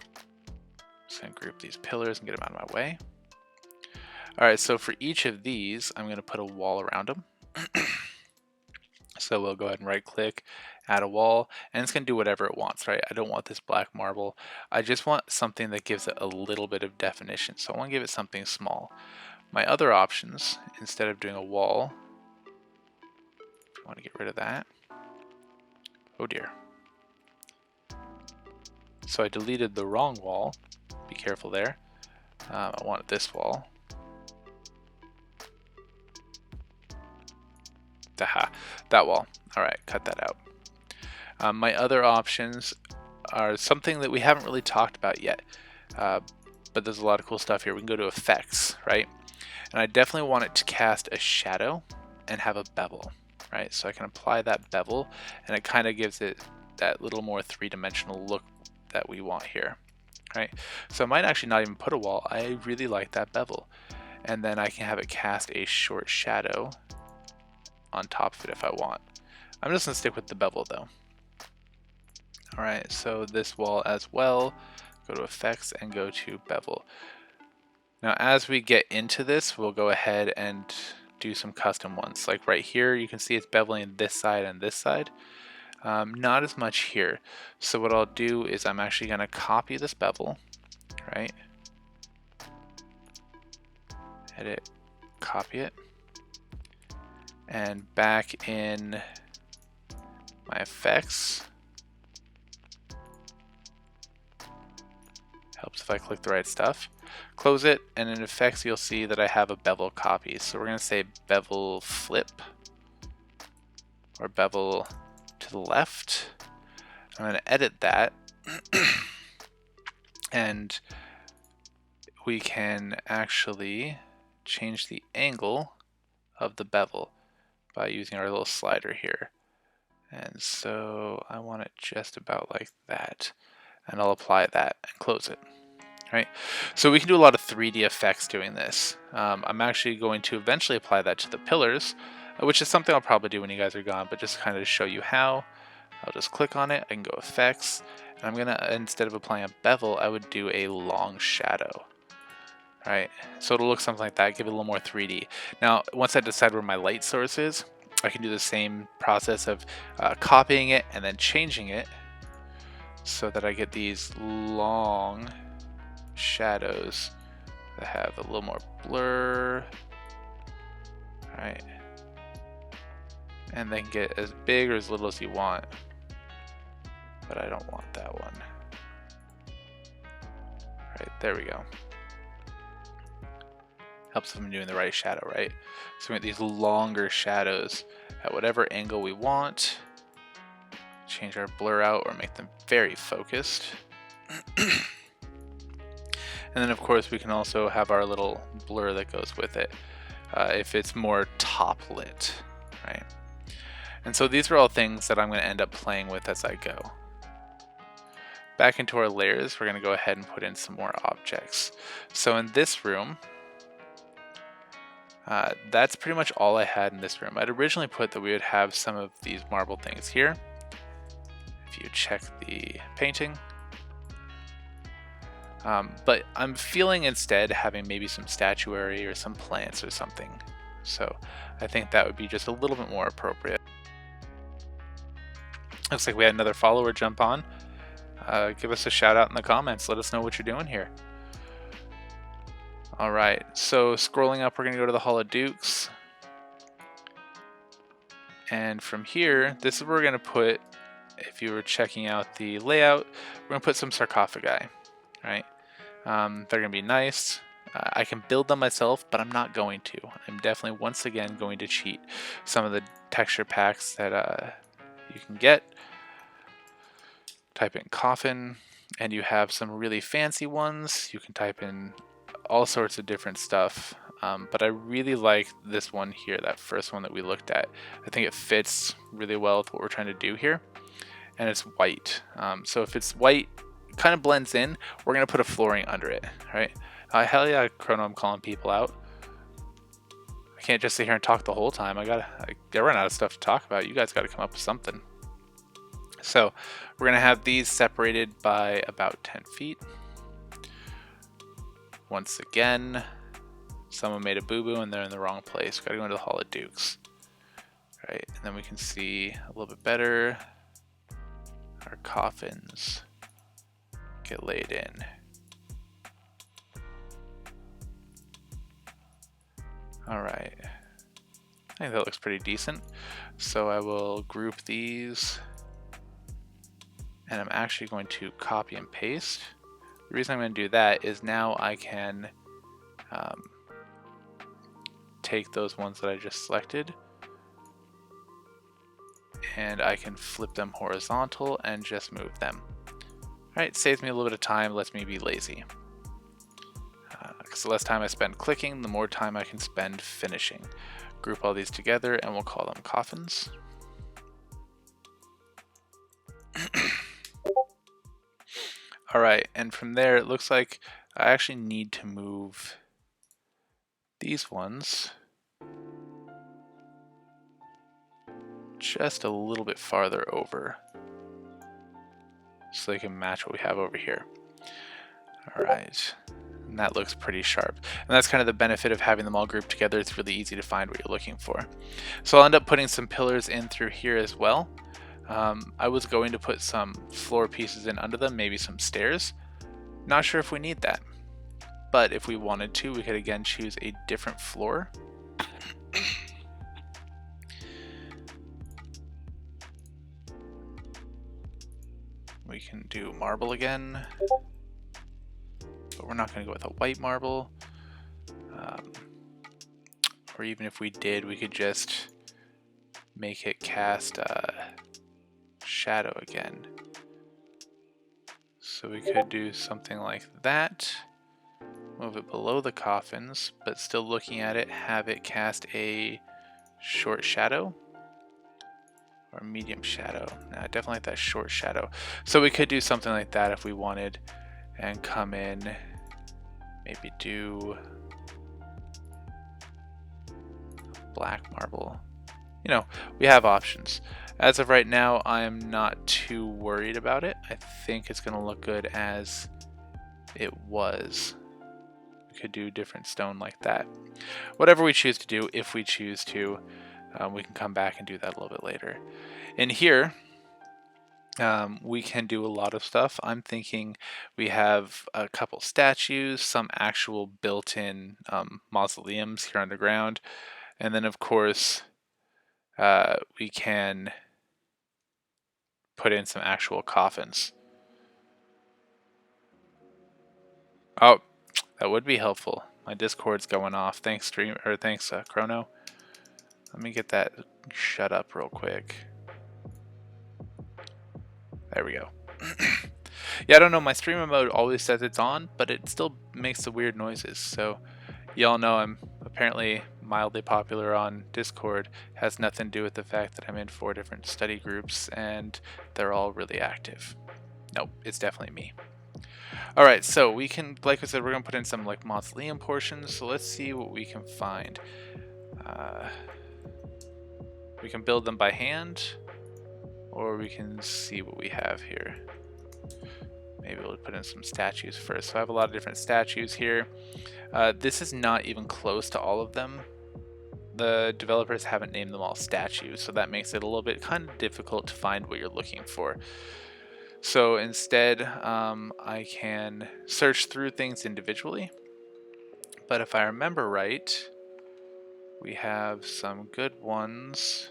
S1: I'm just going to group these pillars and get them out of my way. Alright, so for each of these, I'm going to put a wall around them. So we'll go ahead and right click, add a wall, and it's going to do whatever it wants, right? I don't want this black marble. I just want something that gives it a little bit of definition. So I want to give it something small. My other options, instead of doing a wall, I want to get rid of that. Oh dear. So I deleted the wrong wall. Be careful there. I want this wall. Aha, that wall. All right, cut that out. My other options are something that we haven't really talked about yet, but there's a lot of cool stuff here. We can go to effects, right? And I definitely want it to cast a shadow and have a bevel, right? So I can apply that bevel, and it kind of gives it that little more three-dimensional look that we want here, right? So I might actually not even put a wall. I really like that bevel. And then I can have it cast a short shadow on top of it if I want. I'm just gonna stick with the bevel though. All right, so this wall as well, go to effects and go to bevel. Now as we get into this, we'll go ahead and do some custom ones. Like right here, you can see it's beveling this side and this side. Not as much here. So what I'll do is I'm actually gonna copy this bevel, right? Edit, copy it. And back in my effects, helps if I click the right stuff. Close it, and in effects you'll see that I have a bevel copy. So we're going to say bevel flip, or bevel to the left. I'm going to edit that, and we can actually change the angle of the bevel by using our little slider here. And so I want it just about like that, and I'll apply that and close it. Right, so we can do a lot of 3D effects doing this. I'm actually going to eventually apply that to the pillars, which is something I'll probably do when you guys are gone, but just kind of to show you how. I'll just click on it, I can go effects, and I'm gonna, instead of applying a bevel, I would do a long shadow. Right, so it'll look something like that, give it a little more 3D. Now, once I decide where my light source is, I can do the same process of copying it and then changing it so that I get these long shadows that have a little more blur, right? And then get as big or as little as you want, but I don't want that one. Right, there we go. Helps if I'm doing the right shadow, right? So we get these longer shadows at whatever angle we want. Change our blur out or make them very focused. And then of course we can also have our little blur that goes with it if it's more top lit, right? And so these are all things that I'm going to end up playing with as I go. Back into our layers, we're going to go ahead and put in some more objects. So in this room, that's pretty much all I had in this room. I'd originally put that we would have some of these marble things here. If you check the painting. But I'm feeling instead having maybe some statuary or some plants or something. So I think that would be just a little bit more appropriate. Looks like we had another follower jump on. Give us a shout out in the comments. Let us know what you're doing here. All right, so scrolling up, we're gonna go to the Hall of Dukes. And from here, this is where we're gonna put, if you were checking out the layout, we're gonna put some sarcophagi, right? They're gonna be nice. I can build them myself, but I'm not going to. I'm definitely once again going to cheat some of the texture packs that you can get. Type in coffin, and you have some really fancy ones. You can type in all sorts of different stuff, but I really like this one here, that first one that we looked at. I think it fits really well with what we're trying to do here, and it's white. So if it's white, it kind of blends in. We're gonna put a flooring under it, right? Hell yeah, Chrono, I'm calling people out. I can't just sit here and talk the whole time. I run out of stuff to talk about. You guys gotta come up with something. So we're gonna have these separated by about 10 feet. Once again, someone made a boo-boo and they're in the wrong place. Gotta go into the Hall of Dukes. Right, and then we can see a little bit better. Our coffins get laid in. All right, I think that looks pretty decent. So I will group these, and I'm actually going to copy and paste. The reason I'm going to do that is now I can take those ones that I just selected and I can flip them horizontal and just move them. Alright, saves me a little bit of time, lets me be lazy. Because the less time I spend clicking, the more time I can spend finishing. Group all these together and we'll call them coffins. Alright, and from there it looks like I actually need to move these ones just a little bit farther over so they can match what we have over here. Alright, and that looks pretty sharp. And that's kind of the benefit of having them all grouped together. It's really easy to find what you're looking for. So I'll end up putting some pillars in through here as well. I was going to put some floor pieces in under them, maybe some stairs. Not sure if we need that, but if we wanted to, we could again choose a different floor. We can do marble again, but we're not going to go with a white marble. Or even if we did, we could just make it cast shadow again. So we could do something like that. Move it below the coffins, but still looking at it, have it cast a short shadow or medium shadow. No, I definitely like that short shadow. So we could do something like that if we wanted, and come in, maybe do black marble. You know, we have options. As of right now, I'm not too worried about it. I think it's going to look good as it was. We could do different stone like that. Whatever we choose to do, if we choose to, we can come back and do that a little bit later. In here, we can do a lot of stuff. I'm thinking we have a couple statues, some actual built-in mausoleums here underground, and then of course we can put in some actual coffins. Oh, that would be helpful. My Discord's going off. Thanks, thanks, Chrono. Let me get that shut up real quick. There we go. Yeah, I don't know. My streamer mode always says it's on, but it still makes the weird noises. So y'all know I'm apparently mildly popular on Discord. Has nothing to do with the fact that I'm in 4 different study groups and they're all really active. Nope, it's definitely me. Alright, so we can, like I said, we're going to put in some like mausoleum portions. So let's see what we can find. We can build them by hand, or we can see what we have here. Maybe we'll put in some statues first. So I have a lot of different statues here. This is not even close to all of them. The developers haven't named them all statues, so that makes it a little bit kind of difficult to find what you're looking for. So instead, I can search through things individually. But if I remember right, we have some good ones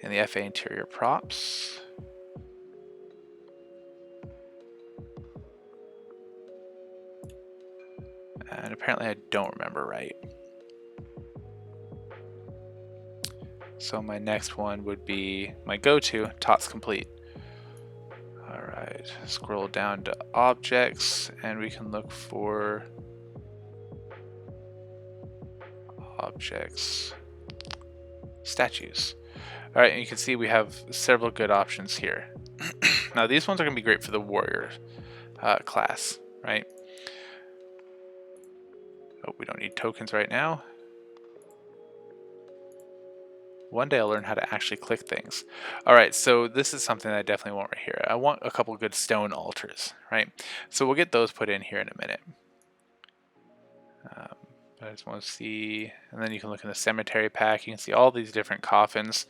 S1: in the FA interior props. And apparently I don't remember right. So my next one would be my go-to, Tots Complete. Alright, scroll down to objects and we can look for objects, statues. Alright, and you can see we have several good options here. Now these ones are going to be great for the warrior class, right? Oh, we don't need tokens right now. One day I'll learn how to actually click things. Alright, so this is something that I definitely want right here. I want a couple good stone altars, right? So we'll get those put in here in a minute. I just want to see, and then you can look in the cemetery pack. You can see all these different coffins.